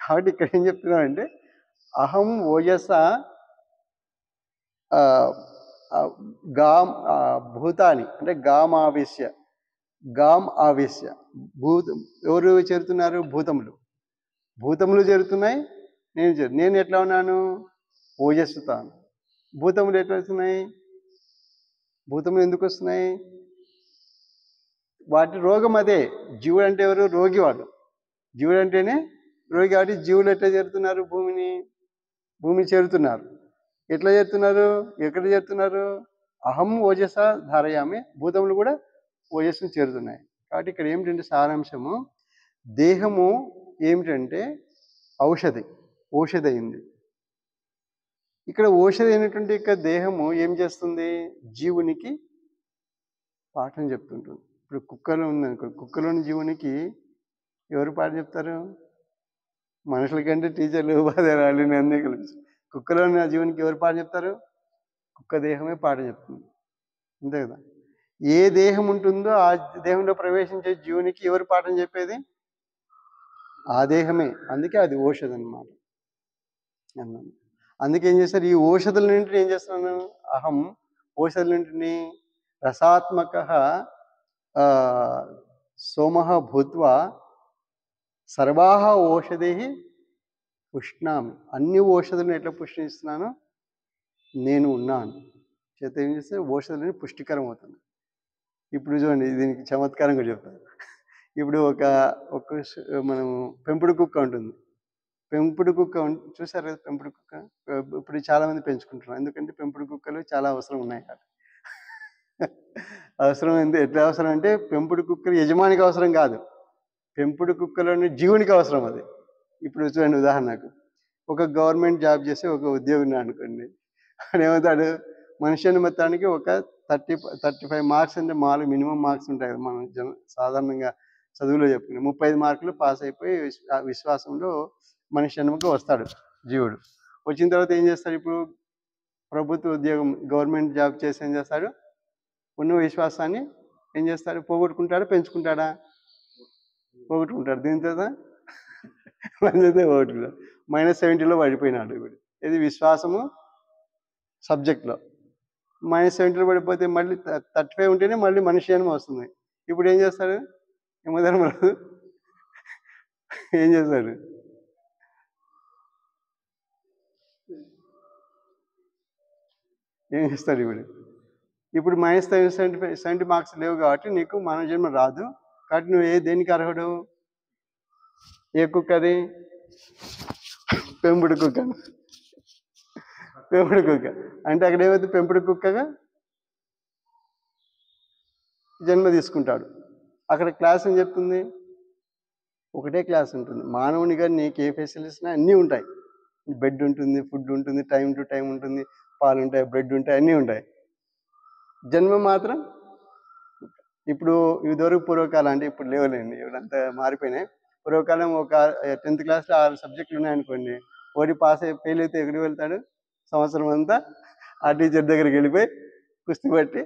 కాబట్టి ఇక్కడ ఏం చెప్తున్నామంటే అహం ఓజస గాం భూతాని అంటే గాం ఆవేశ్య, గాం ఆవేశ్య ఎవరు చేరుతున్నారు? భూతములు. భూతములు చేరుతున్నాయి, నేను ఎట్లా ఉన్నాను? ఓజస్సుతాను. భూతములు ఎట్లా వస్తున్నాయి? భూతములు ఎందుకు వస్తున్నాయి? వాటి రోగం అదే. జీవుడు అంటే ఎవరు? రోగి వాడు. జీవుడు అంటేనే రోగి. కాబట్టి జీవులు ఎట్లా చేరుతున్నారు? భూమి చేరుతున్నారు. ఎట్లా చేరుతున్నారు? ఎక్కడ చేరుతున్నారు? అహం ఓజస ధారయామి, భూతములు కూడా ఓజస్సును చేరుతున్నాయి. కాబట్టి ఇక్కడ ఏమిటంటే సారాంశము, దేహము ఏమిటంటే ఔషధి అయింది. ఇక్కడ ఔషధి అయినటువంటి ఇక్కడ దేహము ఏం చేస్తుంది? జీవునికి పాఠం చెప్తుంటుంది. ఇప్పుడు కుక్కలో ఉందనుకో, కుక్కలోని జీవునికి ఎవరు పాఠం చెప్తారు? మనుషుల కంటే టీచర్లు, ఉపాధ్యాయులు అన్నీ కలిసి. కుక్కలోని జీవునికి ఎవరు పాఠం చెప్తారు? కుక్క దేహమే పాఠం చెప్తుంది, అంతే కదా. ఏ దేహం ఉంటుందో ఆ దేహంలో ప్రవేశించే జీవునికి ఎవరు పాఠం చెప్పేది? ఆ దేహమే. అందుకే అది ఔషధం అన్నమాట. అందుకే ఏం చేస్తారు? ఈ ఔషధుల నుండి ఏం చేస్తున్నాను? అహం ఔషధుల నుండి రసాత్మక సోమః భూత్వా సర్వాహ ఔషధి పుష్ణామి. అన్ని ఔషధులను ఎట్లా పుష్టిస్తున్నాను? నేను ఉన్నాను చేత ఏం చేస్తే ఔషధులని పుష్టికరం అవుతుంది. ఇప్పుడు చూడండి, దీనికి చమత్కారంగా చెప్తాను. ఇప్పుడు ఒక మనం పెంపుడు కుక్క ఉంటుంది. పెంపుడు కుక్క చూసారు కదా, పెంపుడు కుక్క ఇప్పుడు చాలామంది పెంచుకుంటున్నారు. ఎందుకంటే పెంపుడు కుక్కలు చాలా అవసరం ఉన్నాయి కదా. అవసరం ఎట్లా అవసరం అంటే, పెంపుడు కుక్కలు యజమానికి అవసరం కాదు, పెంపుడు కుక్కలోని జీవునికి అవసరం అది. ఇప్పుడు చూడండి, ఉదాహరణకు ఒక గవర్నమెంట్ జాబ్ చేసే ఒక ఉద్యోగిని అనుకోండి, ఆయన ఏమవుతాడు? మనిషి మొత్తానికి ఒక 35 మార్క్స్ అంటే మినిమం మార్క్స్ ఉంటాయి కదా, మనం సాధారణంగా చదువులో చెప్పుకునే 35 మార్కులు పాస్ అయిపోయి విశ్వాసంలో మనిషి జన్మకు వస్తాడు జీవుడు. వచ్చిన తర్వాత ఏం చేస్తాడు? ఇప్పుడు ప్రభుత్వ ఉద్యోగం, గవర్నమెంట్ జాబ్ చేసి ఏం చేస్తాడు? ఉన్న విశ్వాసాన్ని ఏం చేస్తాడు? పోగొట్టుకుంటాడా? పెంచుకుంటాడా? పోగొట్టుకుంటాడు. దీని తర్వాత పోగొట్టుకుంటాడు. -70లో పడిపోయినాడు ఇప్పుడు. ఇది విశ్వాసము సబ్జెక్ట్లో -70లో పడిపోతే మళ్ళీ 35 ఉంటేనే మళ్ళీ మనిషి జన్మ వస్తుంది. ఇప్పుడు ఏం చేస్తాడు? యమధర్మరాజు ఏం చేస్తాడు? ఏం చేస్తాడు? ఇప్పుడు -70 మార్క్స్ లేవు కాబట్టి నీకు మానవ జన్మ రాదు. కాబట్టి నువ్వు దేనికి అర్హుడు? ఏ కుక్క అది? పెంపుడు కుక్క. పెంపుడు కుక్క అంటే అక్కడ ఏమైతే పెంపుడు కుక్కగా జన్మ తీసుకుంటాడు. అక్కడ క్లాస్ ఏం చెప్తుంది? ఒకటే క్లాస్ ఉంటుంది. మానవునిగా నీకు ఏ ఫెసిలిటీస్ అన్నీ ఉంటాయి. బెడ్ ఉంటుంది, ఫుడ్ ఉంటుంది, టైం టు టైం ఉంటుంది, పాలు ఉంటాయి, బ్రెడ్ ఉంటాయి, అన్నీ ఉంటాయి. జన్మ మాత్రం ఇప్పుడు ఇదివరకు పూర్వకాలం, అంటే ఇప్పుడు లేవలేండి, ఇప్పుడంతా మారిపోయినాయి. పూర్వకాలం ఒక 10th క్లాస్లో 6 సబ్జెక్టులు ఉన్నాయనుకోండి, ఓడి ఫెయిల్ అయితే ఎక్కడికి వెళ్తాడు? సంవత్సరం అంతా ఆ టీచర్ దగ్గరికి వెళ్ళిపోయి కుస్తీ పట్టి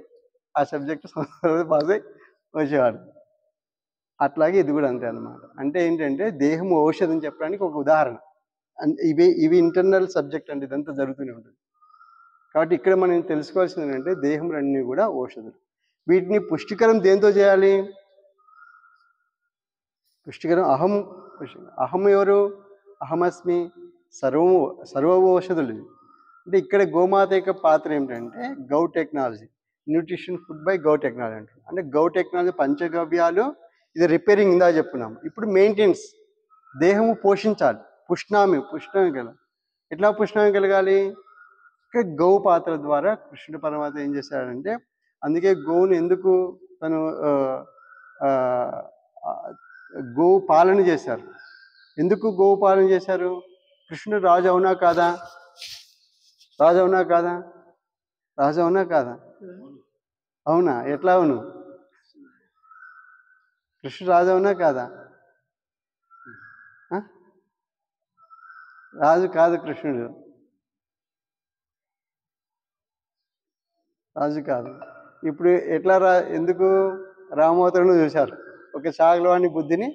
ఆ సబ్జెక్టు సంవత్సరం పాస్ అయి వచ్చేవాడు. అట్లాగే ఇది కూడా అంతే అన్నమాట. అంటే ఏంటంటే దేహం ఔషధం చెప్పడానికి ఒక ఉదాహరణ. ఇవి ఇంటర్నల్ సబ్జెక్ట్ అండి, ఇదంతా జరుగుతూనే ఉంటుంది. కాబట్టి ఇక్కడ మనం తెలుసుకోవాల్సింది ఏంటంటే దేహములన్నీ కూడా ఔషధులు. వీటిని పుష్టికరం దేంతో చేయాలి? పుష్టికరం అహం ఎవరు? అహమస్మి సర్వ ఔషధులు. అంటే ఇక్కడ గోమాత యొక్క పాత్ర ఏమిటంటే గౌ టెక్నాలజీ, న్యూట్రిషన్ ఫుడ్ బై గౌ టెక్నాలజీ అంటారు. అంటే గౌ టెక్నాలజీ పంచగవ్యాలు, ఇది రిపేరింగ్ ఇందా చెప్పుకున్నాము. ఇప్పుడు మెయింటెనెన్స్, దేహము పోషించాలి, పుష్ణామి కల. ఎట్లా పుష్ణామి కలగాలి? ఇక్కడ గౌ పాత్ర ద్వారా కృష్ణుడు పరమాత్మ ఏం చేశాడంటే, అందుకే గోవును ఎందుకు తను గోవు పాలన చేశారు. ఎందుకు గోవు పాలన చేశారు? కృష్ణుడు రాజు అవునా కాదా? రాజు అవునా కాదా? రాజు అవునా కాదా? అవునా? ఎట్లా అవును? కృష్ణుడు రాజు అవునా కాదా? రాజు కాదు కృష్ణుడు, రాజు కాదు. ఇప్పుడు ఎట్లా ఎందుకు రామవతరణను చూశారు, ఒక చాగలవాని బుద్ధిని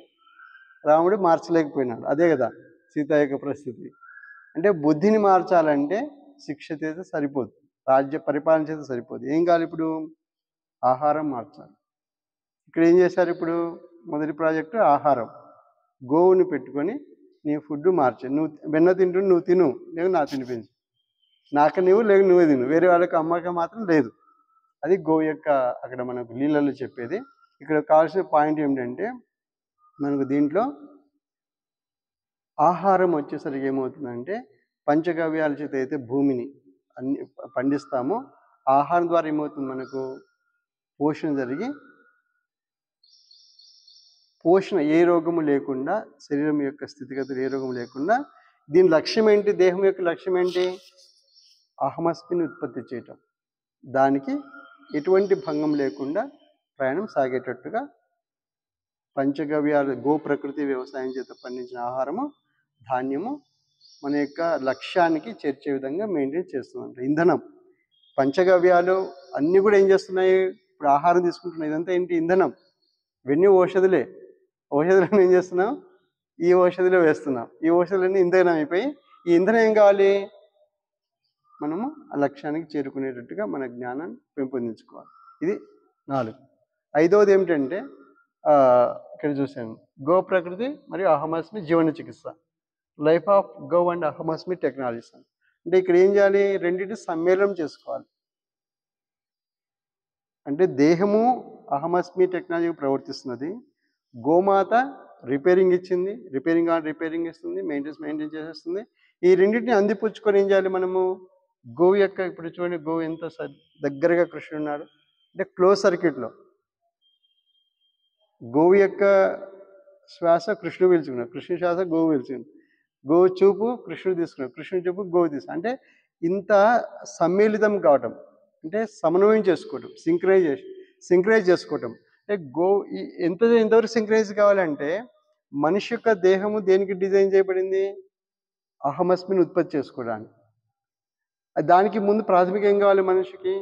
రాముడు మార్చలేకపోయినాడు. అదే కదా సీత యొక్క పరిస్థితి. అంటే బుద్ధిని మార్చాలంటే శిక్ష చేత సరిపోదు, రాజ్య పరిపాలన చేత సరిపోదు. ఏం కావాలి ఇప్పుడు? ఆహారం మార్చాలి. ఇక్కడ ఏం చేశారు? ఇప్పుడు మొదటి ప్రాజెక్టు ఆహారం. గోవుని పెట్టుకొని నీ ఫుడ్ మార్చు. నువ్వు వెన్న తింటు నువ్వు తిను, లేవు నాకు తినిపించు. నాకు నువ్వు లేవు నువ్వే తిను, వేరే వాళ్ళకి అమ్మకం మాత్రం లేదు. అది గోవు యొక్క అక్కడ మనకు లీలలు చెప్పేది. ఇక్కడ కావాల్సిన పాయింట్ ఏమిటంటే మనకు దీంట్లో ఆహారం వచ్చేసరికి ఏమవుతుందంటే పంచగవ్యాల చేత అయితే భూమిని అన్ని పండిస్తామో ఆహారం ద్వారా ఏమవుతుంది? మనకు పోషణ జరిగి పోషణ ఏ రోగము లేకుండా, శరీరం యొక్క స్థితిగతులు ఏ రోగము లేకుండా. దీని లక్ష్యం ఏంటి? దేహం యొక్క లక్ష్యం ఏంటి? అహమస్మిని ఉత్పత్తి చేయటం. దానికి ఎటువంటి భంగం లేకుండా ప్రయాణం సాగేటట్టుగా పంచగవ్యాలు, గో ప్రకృతి వ్యవసాయం చేత పండించిన ఆహారము, ధాన్యము మన యొక్క లక్ష్యానికి చేర్చే విధంగా మెయింటైన్ చేస్తుందంట. ఇంధనం, పంచగవ్యాలు అన్నీ కూడా ఏం చేస్తున్నాయి? ఇప్పుడు ఆహారం తీసుకుంటున్నాయి, ఇదంతా ఏంటి? ఇంధనం. ఇవన్నీ ఔషధులే. ఔషధులను ఏం చేస్తున్నాం? ఈ ఔషధులు వేస్తున్నాం. ఈ ఔషధులన్నీ ఇంధనం అయిపోయి, ఈ ఇంధనం ఏం కావాలి? మనము ఆ లక్ష్యానికి చేరుకునేటట్టుగా మన జ్ఞానాన్ని పెంపొందించుకోవాలి. ఇది 4. 5వది ఏమిటంటే ఇక్కడ చూసాను, గో ప్రకృతి మరియు అహమస్మి జీవన చికిత్స, లైఫ్ ఆఫ్ గో అండ్ అహమస్మి టెక్నాలజీస్. అంటే ఇక్కడ ఏం చేయాలి? రెండింటి సమ్మేళనం చేసుకోవాలి. అంటే దేహము అహమస్మి టెక్నాలజీకి ప్రవర్తిస్తున్నది, గోమాత రిపేరింగ్ ఇచ్చింది, రిపేరింగ్ ఇస్తుంది, మెయింటైన్ చేసేస్తుంది. ఈ రెండింటిని అందిపుచ్చుకొని ఏం చేయాలి మనము? గోవు యొక్క, ఇప్పుడు చూడండి గోవు ఎంత దగ్గరగా కృష్ణుడు ఉన్నాడు అంటే క్లోజ్ సర్క్యూట్లో. గోవు యొక్క శ్వాస కృష్ణుడు పీల్చుకున్నాడు, కృష్ణుడి శ్వాస గోవు పీల్చుకున్నాడు, గోవు చూపు కృష్ణుడు తీసుకున్నాడు, కృష్ణుడి చూపు గోవు తీసుకున్నాడు. అంటే ఇంత సమ్మిళితం కావటం అంటే సమన్వయం చేసుకోవటం, సింక్రైజ్ చేసుకోవటం. అంటే ఎంతవరకు సింక్రైజ్ కావాలంటే మనిషి యొక్క దేహము దేనికి డిజైన్ చేయబడింది? అహమస్మిని ఉత్పత్తి చేసుకోవడానికి. దానికి ముందు ప్రాథమికం ఏం కావాలి? మనిషికి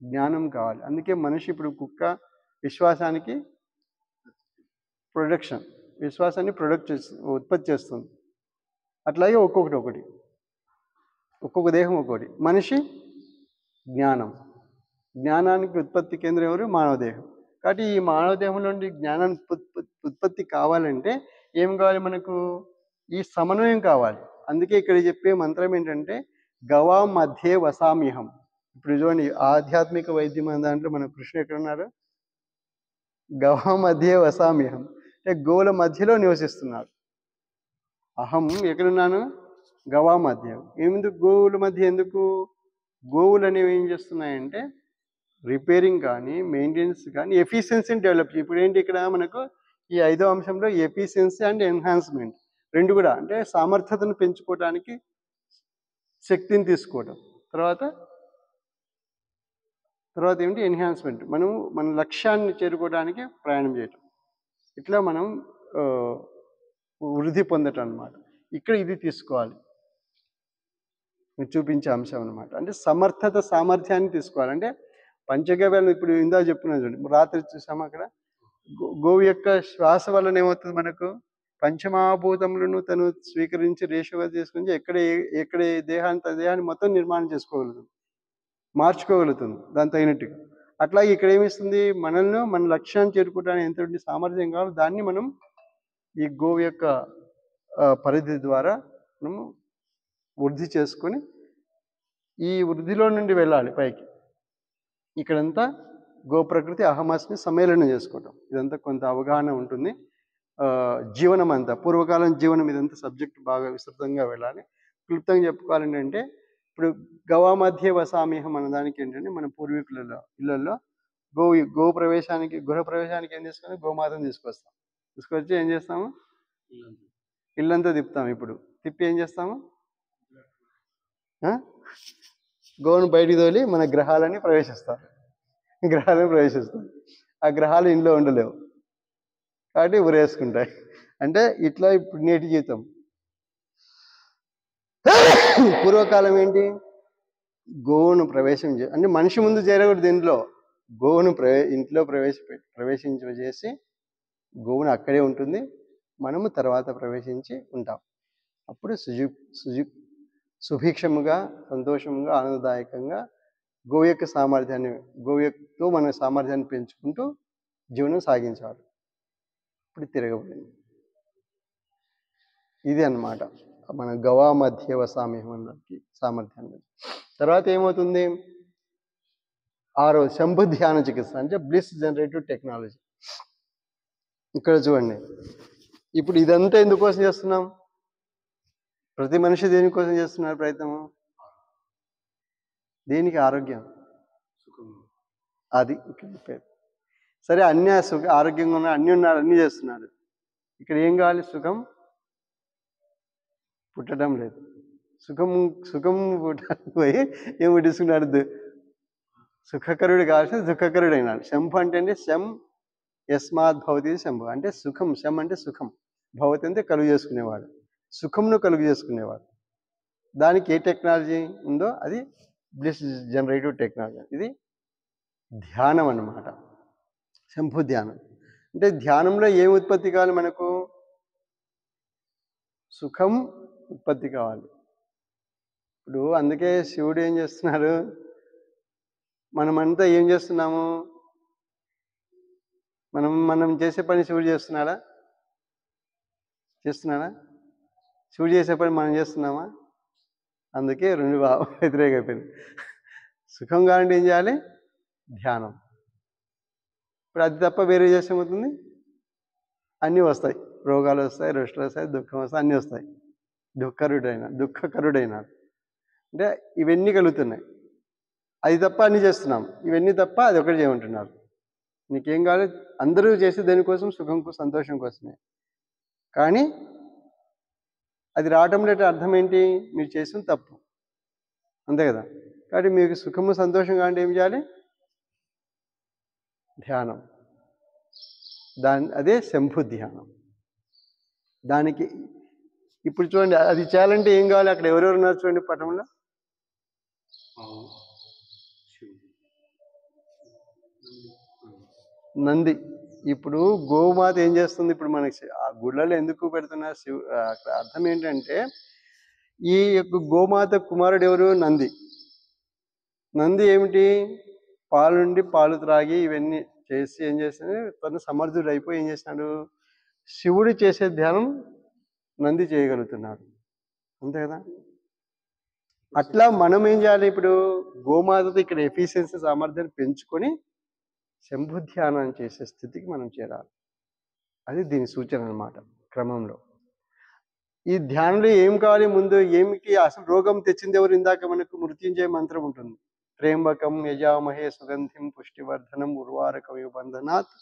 జ్ఞానం కావాలి. అందుకే మనిషి ఇప్పుడు కుక్క విశ్వాసానికి విశ్వాసాన్ని ఉత్పత్తి చేస్తుంది. అట్లాగే ఒక్కొక్క దేహం ఒక్కొక్కటి. మనిషి జ్ఞానానికి ఉత్పత్తి కేంద్రం ఎవరు? మానవ దేహం. కాబట్టి ఈ మానవ దేహం నుండి జ్ఞానానికి ఉత్పత్తి కావాలంటే ఏం కావాలి మనకు? ఈ సమన్వయం కావాలి. అందుకే ఇక్కడ చెప్పే మంత్రం ఏంటంటే గవా మధ్యే వసామ్యహం. ఇప్పుడు చూడండి ఆధ్యాత్మిక వైద్యం అనే దాంట్లో మన కృష్ణ ఎక్కడున్నారు? గవా మధ్యే వసామ్యహం అంటే గోవుల మధ్యలో నివసిస్తున్నాడు. అహం ఎక్కడున్నాను? గవా మధ్య. ఎందుకు గోవుల మధ్య? ఎందుకు? గోవులు అనేవి ఏం చేస్తున్నాయంటే రిపేరింగ్ కానీ మెయింటెనెన్స్ కానీ ఎఫిషియన్సీని డెవలప్. ఇప్పుడు ఏంటి ఇక్కడ మనకు ఈ 5వ అంశంలో ఎఫిషియన్సీ అండ్ ఎన్హాన్స్మెంట్ రెండు కూడా, అంటే సామర్థ్యతను పెంచుకోవడానికి శక్తిని తీసుకోవడం, తర్వాత ఏంటి? ఎన్హాన్స్మెంట్, మనం మన లక్ష్యాన్ని చేరుకోవడానికి ప్రయాణం చేయటం. ఇట్లా మనం వృద్ధి పొందటం అన్నమాట. ఇక్కడ ఇది తీసుకోవాలి, చూపించే అంశం అనమాట. అంటే సామర్థ్యాన్ని తీసుకోవాలి. అంటే పంచగవ్యాలను ఇప్పుడు ఇందా చెప్పుకున్నాను చూడండి, రాత్రి చూసాము అక్కడ గోవు యొక్క శ్వాస వలన ఏమవుతుంది మనకు? పంచమహాభూతములను తను స్వీకరించి రేషుగా తీసుకుని ఎక్కడ దేహాన్ని మొత్తం నిర్మాణం చేసుకోగలుగుతుంది, మార్చుకోగలుగుతుంది దాని తగినట్టుగా. అట్లాగే ఇక్కడ ఏమిస్తుంది? మనల్ని మన లక్ష్యాన్ని చేరుకోవడానికి ఎంత సామర్థ్యం కావాలో దాన్ని మనం ఈ గోవు యొక్క పరిధి ద్వారా మనము వృద్ధి చేసుకొని ఈ వృద్ధిలో నుండి వెళ్ళాలి పైకి. ఇక్కడంతా గో ప్రకృతి అహమస్మి సమ్మేళనం చేసుకోవటం, ఇదంతా కొంత అవగాహన ఉంటుంది. జీవనం అంతా పూర్వకాలం జీవనం, ఇదంతా సబ్జెక్ట్ బాగా విస్తృతంగా వెళ్ళాలి. క్లుప్తంగా చెప్పుకోవాలంటే ఇప్పుడు గవా మధ్య వసామ్యహం అన్నదానికి ఏంటంటే మన పూర్వీకుల ఇళ్లలో గో గో ప్రవేశానికి గృహ ప్రవేశానికి ఏం తీసుకొని గోమాతను తీసుకొస్తాం. తీసుకొచ్చి ఏం చేస్తాము, ఇల్లంతా తిప్పుతాం. ఇప్పుడు తిప్పి ఏం చేస్తాము, గోవును బయటికి తోలి మన గ్రహాలని ప్రవేశిస్తాం. ఆ గ్రహాలు ఇంట్లో ఉండలేవు కాబట్టి ఉరేసుకుంటాయి. అంటే ఇట్లా ఇప్పుడు నేటి జీవితం. పూర్వకాలం ఏంటి, గోవును అంటే మనిషి ముందు చేరకూడదు ఇంట్లో, గోవును ఇంట్లో ప్రవేశించేసి గోవును అక్కడే ఉంటుంది, మనము తర్వాత ప్రవేశించి ఉంటాం. అప్పుడు సుభిక్షముగా, సంతోషంగా, ఆనందదాయకంగా గోవు యొక్క సామర్థ్యాన్ని, గోవుతో మన సామర్థ్యాన్ని పెంచుకుంటూ జీవనం సాగించాలి. ఇప్పుడు తిరగబడింది. ఇది అన్నమాట మన గవా మధ్య వసామ్యకి సామర్థ్యాన్ని. తర్వాత ఏమవుతుంది, 6వ శంభు ధ్యాన చికిత్స అంటే బ్లిస్ జనరేటివ్ టెక్నాలజీ. ఇక్కడ చూడండి, ఇప్పుడు ఇదంతా ఎందుకోసం చేస్తున్నాం, ప్రతి మనిషి దేనికోసం చేస్తున్నారు ప్రయత్నము, దేనికి, ఆరోగ్యం, అది పేరు. సరే అన్ని ఆరోగ్యంగా ఉన్నారు, అన్నీ ఉన్నారు, అన్నీ చేస్తున్నారు. ఇక్కడ ఏం కావాలి, సుఖం పుట్టడం లేదు. సుఖం పుట్టడానికి పోయి ఏం పుట్టించుకున్నాడు, సుఖకరుడు కావాల్సిన దుఃఖకరుడు అయినాడు. శంభు అంటే శం యస్మాత్ భవతి శంభు అంటే సుఖం. శం అంటే సుఖం, భవతి అంటే కలుగు చేసుకునేవాడు, సుఖంను కలుగు చేసుకునేవాడు. దానికి ఏ టెక్నాలజీ ఉందో అది బ్లిస్ జనరేటివ్ టెక్నాలజీ. ఇది ధ్యానం అన్నమాట. శంభు ధ్యానం అంటే ధ్యానంలో ఏం ఉత్పత్తి కావాలి, మనకు సుఖం ఉత్పత్తి కావాలి. ఇప్పుడు అందుకే శివుడు ఏం చేస్తున్నారు, మనమంతా ఏం చేస్తున్నాము, మనం చేసే పని శివుడు చేస్తున్నాడా, శివుడు చేసే పని మనం చేస్తున్నామా? అందుకే రెండు వ్యతిరేకమైపోయింది. సుఖం కావాలంటే ఏం చేయాలి, ధ్యానం. ఇప్పుడు అది తప్ప వేరే చేస్తే ఏమవుతుంది, అన్నీ వస్తాయి, రోగాలు వస్తాయి, రుష్టులు వస్తాయి, దుఃఖం వస్తాయి, అన్నీ వస్తాయి. దుఃఖకరుడైనాడు అంటే ఇవన్నీ కలుగుతున్నాయి. అది తప్ప అన్నీ చేస్తున్నాం, ఇవన్నీ తప్ప అది ఒకటి చేయమంటున్నారు. నీకేం కావాలి, అందరూ చేసే దేనికోసం, సుఖం సంతోషం కోసమే. కానీ అది రావటం లేట అర్థం ఏంటి, మీరు చేసిన తప్పు, అంతే కదా. కాబట్టి మీకు సుఖము సంతోషం కావాలంటే ఏం చేయాలి, ధ్యానం. అదే శంభు ధ్యానం. దానికి ఇప్పుడు చూడండి, అది చేయాలంటే ఏం కావాలి, అక్కడ ఎవరెవరు ఉన్నారు చూడండి పటంలో, నంది. ఇప్పుడు గోమాత ఏం చేస్తుంది, ఇప్పుడు మనకి ఆ గుళ్ళలో ఎందుకు పెడుతున్నారు అక్కడ అర్థం ఏంటంటే, ఈ యొక్క గోమాత కుమారుడు ఎవరు, నంది. నంది ఏమిటి, పాలు నుండి పాలు త్రాగి ఇవన్నీ చేసి ఏం చేస్తాడు, తను సమర్థుడు అయిపోయి ఏం చేసినాడు, శివుడు చేసే ధ్యానం నంది చేయగలుగుతున్నాడు, అంతే కదా. అట్లా మనం ఏం చేయాలి, ఇప్పుడు గోమాతతో ఇక్కడ ఎఫిషియన్సీ సామర్థ్యాన్ని పెంచుకొని శంభు ధ్యానం చేసే స్థితికి మనం చేరాలి. అది దీని సూచన అన్నమాట. క్రమంలో ఈ ధ్యానంలో ఏం కావాలి, ముందు ఏమిటి అసలు రోగం తెచ్చింది ఎవరు, ఇందాక మనకు మృత్యుంజయ మంత్రం ఉంటుంది, త్ర్యంబకం యజామహే సుగంధిం పుష్టివర్ధనం ఉర్వారకమివ బంధనాత్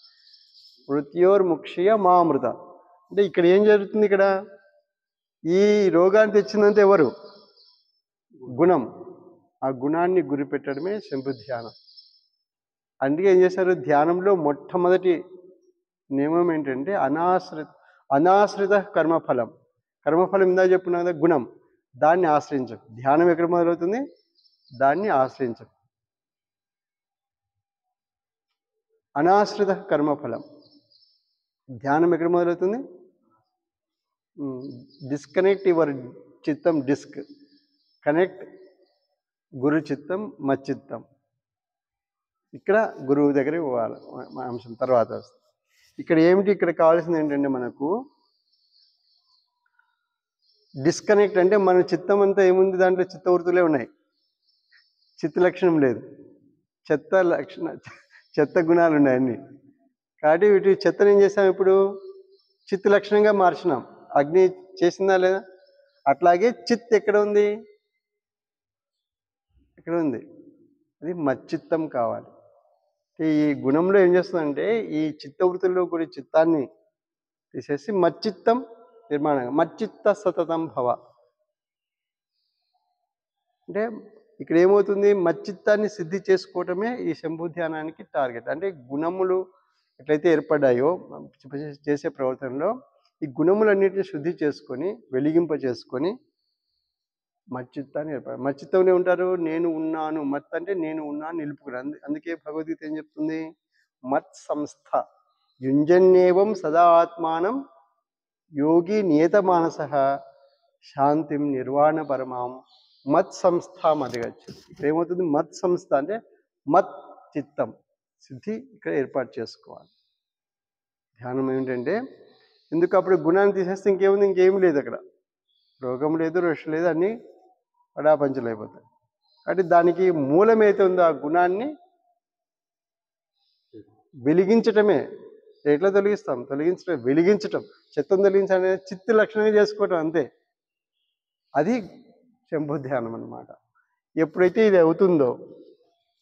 మృత్యోర్ముక్షయ మామృత. అంటే ఇక్కడ ఏం జరుగుతుంది, ఇక్కడ ఈ రోగాన్ని తెచ్చిందంటే ఎవరు, గుణం. ఆ గుణాన్ని గురిపెట్టడమే శంభు ధ్యానం. అందుకే ఏం చేశారు, ధ్యానంలో మొట్టమొదటి నియమం ఏంటంటే అనాశ్రిత కర్మఫలం. కర్మఫలం ఇందా చెప్పున్నా కదా, గుణం, దాన్ని ఆశ్రయించు. ధ్యానం ఎక్కడ మొదలవుతుంది, దాన్ని ఆశ్రయించు. అనాశ్రిత కర్మఫలం, ధ్యానం ఎక్కడ మొదలవుతుంది, డిస్కనెక్ట్ యువర్ చిత్తం, డిస్క్ కనెక్ట్ గురు చిత్తం మచ్చిత్తం. ఇక్కడ గురువు దగ్గర పోవాలి అంశం తర్వాత వస్తుంది. ఇక్కడ ఏమిటి, ఇక్కడ కావాల్సింది ఏంటంటే మనకు డిస్కనెక్ట్ అంటే మన చిత్తం అంతా ఏముంది, దాంట్లో చిత్తవృత్తులే ఉన్నాయి, చిత్త లక్షణం లేదు, చెత్త గుణాలు ఉన్నాయి అన్నీ. కాబట్టి వీటి చెత్తను ఏం చేసాం, ఇప్పుడు చిత్త లక్షణంగా మార్చినాం. అగ్ని చేసిందా లేదా, అట్లాగే చిత్ ఎక్కడ ఉంది, ఇక్కడ ఉంది, అది మచ్చిత్తం కావాలి. ఈ గుణంలో ఏం చేస్తుందంటే ఈ చిత్తవృత్తుల్లో కూడా చిత్తాన్ని తీసేసి మచ్చిత్తం నిర్మాణంగా మచ్చిత్త సతతం భవ అంటే ఇక్కడ ఏమవుతుంది, మచ్చిత్తాన్ని సిద్ధి చేసుకోవటమే ఈ శంభు ధ్యానానికి టార్గెట్. అంటే గుణములు ఎట్లయితే ఏర్పడ్డాయో చేసే ప్రవర్తనలో ఈ గుణములన్నిటిని శుద్ధి చేసుకొని వెలిగింప చేసుకొని మచ్చిత్తాన్ని ఏర్పడాలి. మచ్చిత్తంలో ఉంటారు నేను ఉన్నాను, మత్ అంటే నేను ఉన్నాను నిలుపుకున్నాను. అందుకే భగవద్గీత ఏం చెప్తుంది, మత్ సంస్థ యుంజన్యేవం సదా ఆత్మానం యోగి నియత మానస శాంతిం నిర్వాణ పరమాం మత్ సంస్థం అధిగచ్చతి. ఇక్కడ ఏమవుతుంది, మత్ సంస్థ అంటే మత్ చిత్తం సిద్ధి ఇక్కడ ఏర్పాటు చేసుకోవాలి. ధ్యానం ఏమిటంటే ఎందుకు అప్పుడు గుణాన్ని తీసేస్తే ఇంకేముంది, ఇంకేం లేదు అక్కడ, రోగం లేదు రోషం లేదు, అన్నీ పడాపంచలు అయిపోతాయి. కాబట్టి దానికి మూలం ఏదైతే ఉందో ఆ గుణాన్ని వెలిగించటమే. ఎట్లా తొలగిస్తాం, తొలగించడం వెలిగించటం, చిత్తం తొలగించడం చిత్త లక్షణంగా చేసుకోవటం అంతే. అది శంభు ధ్యానం అన్నమాట. ఎప్పుడైతే ఇది అవుతుందో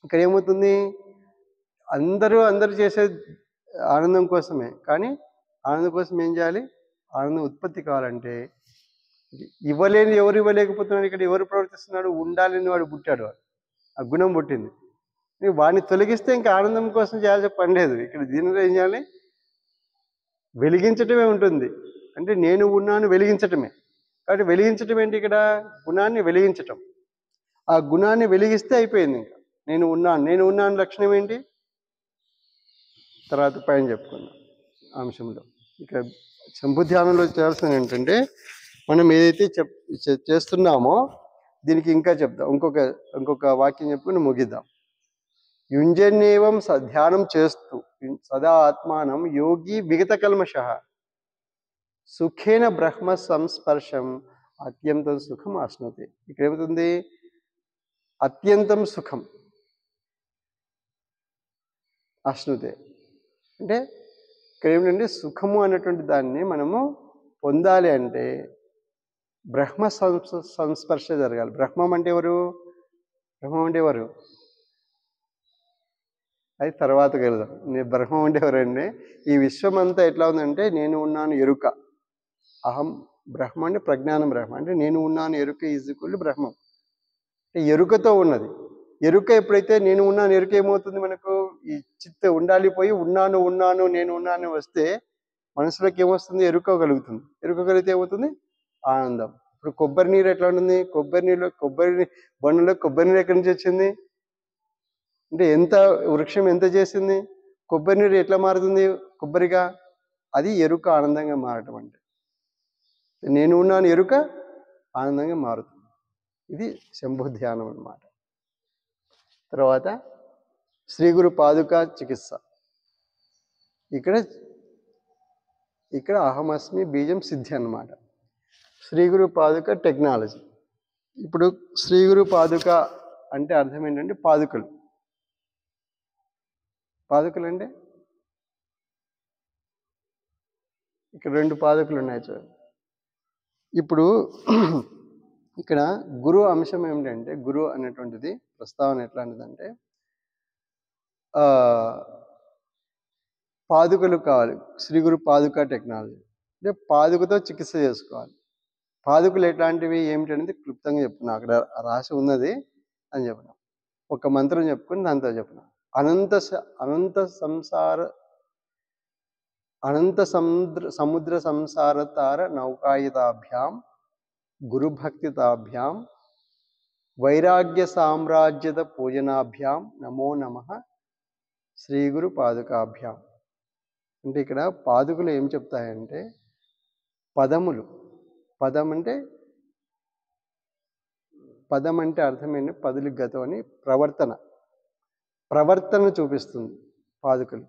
ఇక్కడ ఏమవుతుంది, అందరూ చేసే ఆనందం కోసమే, కానీ ఆనందం కోసం ఏం చేయాలి, ఆనందం ఉత్పత్తి కావాలంటే ఇవ్వలేని ఎవరు ఇవ్వలేకపోతున్నాడు, ఇక్కడ ఎవరు ప్రవర్తిస్తున్నాడు, ఉండాలని వాడు పుట్టాడు, ఆ గుణం పుట్టింది. వాడిని తొలగిస్తే ఇంకా ఆనందం కోసం చేయాల్సిన పని లేదు. ఇక్కడ దీనిలో ఏం చేయాలి, వెలిగించటమే ఉంటుంది. అంటే నేను ఉన్నాను వెలిగించటమే. కాబట్టి వెలిగించటం ఏంటి, ఇక్కడ గుణాన్ని వెలిగించటం. ఆ గుణాన్ని వెలిగిస్తే అయిపోయింది. ఇంకా నేను ఉన్నాను లక్షణం ఏంటి తర్వాత పైన చెప్పుకున్నాం అంశంలో. ఇక్కడ శంభు ధ్యానంలో చేయాల్సింది ఏంటంటే మనం ఏదైతే చేస్తున్నామో దీనికి ఇంకా చెప్దాం, ఇంకొక వాక్యం చెప్పుకుని ముగిద్దాం. యుంజన్యేవం ధ్యానం చేస్తూ సదా ఆత్మానం యోగి విగత కల్మష సుఖేన బ్రహ్మ సంస్పర్శం అత్యంతం సుఖం ఆశ్నుతే. ఇక్కడ ఏమవుతుంది, అత్యంతం సుఖం ఆశ్నుతే అంటే ఇక్కడ ఏమిటంటే సుఖము అన్నటువంటి దాన్ని మనము పొందాలి అంటే బ్రహ్మ సంస్పర్శ జరగాలి. బ్రహ్మం అంటే ఎవరు అది తర్వాతకి వెళ్దాం. బ్రహ్మం అంటే ఎవరండి, ఈ విశ్వం అంతా ఎట్లా ఉందంటే నేను ఉన్నాను ఎరుక, అహం బ్రహ్మ అంటే ప్రజ్ఞానం బ్రహ్మ అంటే నేను ఉన్నాను ఎరుక ఈజ్వల్ బ్రహ్మం అంటే ఎరుకతో ఉన్నది. ఎరుక ఎప్పుడైతే నేను ఉన్నాను ఎరుక ఏమవుతుంది, మనకు ఈ చిత్త ఉండాలి పోయి ఉన్నాను నేను ఉన్నాను వస్తే మనసులోకి ఏమొస్తుంది, ఎరుక కలుగుతుంది. ఎరుక కలిగితే ఏమవుతుంది, ఆనందం. ఇప్పుడు కొబ్బరి నీరు ఎట్లా ఉంటుంది, కొబ్బరి బండలో కొబ్బరి నీరు ఎక్కడి నుంచి వచ్చింది అంటే వృక్షం ఎంత చేసింది, కొబ్బరి నీరు ఎట్లా మారుతుంది కొబ్బరిగా, అది ఎరుక ఆనందంగా మారటం. అంటే నేను ఉన్నాను ఎరుక ఆనందంగా మారుతుంది. ఇది శంభు ధ్యానం అన్నమాట. తర్వాత శ్రీ గురు పాదుక చికిత్స. ఇక్కడ అహమస్మి బీజం సిద్ధి అన్నమాట. శ్రీ గురు పాదుక టెక్నాలజీ. ఇప్పుడు శ్రీ గురు పాదుక అంటే అర్థం ఏంటంటే పాదుకలు అంటే ఇక్కడ 2 పాదుకలు ఉన్నాయి చూడండి. ఇప్పుడు ఇక్కడ గురువు అంశం ఏమిటంటే, గురువు అనేటువంటిది ప్రస్తావన ఎట్లాంటిదంటే పాదుకలు కావాలి. శ్రీ గురు పాదుక టెక్నాలజీ అంటే పాదుకతో చికిత్స చేసుకోవాలి. పాదుకలు ఎట్లాంటివి ఏమిటనేది క్లుప్తంగా చెప్తున్నా, అక్కడ రాసి ఉన్నది అని చెప్పిన. ఒక మంత్రం చెప్పుకుని దాంతో చెప్పిన. అనంత సముద్ర సంసారతార నౌకాయుధాభ్యాం గురుభక్తితాభ్యాం వైరాగ్య సామ్రాజ్యద పూజనాభ్యాం నమో నమః శ్రీ గురు పాదుకాభ్యాం. అంటే ఇక్కడ పాదుకలు ఏం చెప్తాయంటే పదములు. పదం అంటే అర్థమైంది పదులు గతం అని ప్రవర్తన చూపిస్తుంది పాదుకలు.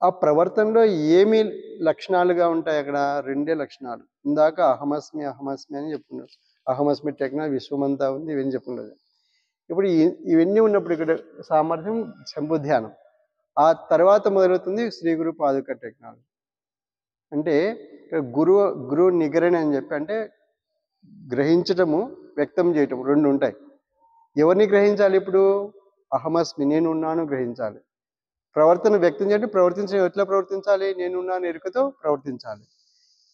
ఆ ప్రవర్తనలో ఏమి లక్షణాలుగా ఉంటాయి, అక్కడ 2 లక్షణాలు. ఇందాక అహమస్మి అని చెప్పుకున్నాడు. అహమస్మి టెక్నాలజీ విశ్వమంతా ఉంది, ఇవన్నీ చెప్పుకున్నది. ఇప్పుడు ఇవన్నీ ఉన్నప్పుడు ఇక్కడ సామర్థ్యం శంభు ధ్యానం. ఆ తర్వాత మొదలవుతుంది శ్రీ గురు పాదుక టెక్నాలజీ. అంటే ఇక్కడ గురువు నిగరణ అని చెప్పి అంటే గ్రహించటము వ్యక్తం చేయటము 2 ఉంటాయి. ఎవరిని గ్రహించాలి, ఇప్పుడు అహమస్మి నేను ఉన్నాను గ్రహించాలి. ప్రవర్తన వ్యక్తం చేయండి. ఎట్లా ప్రవర్తించాలి? నేనున్నాను ఎరుకతో ప్రవర్తించాలి.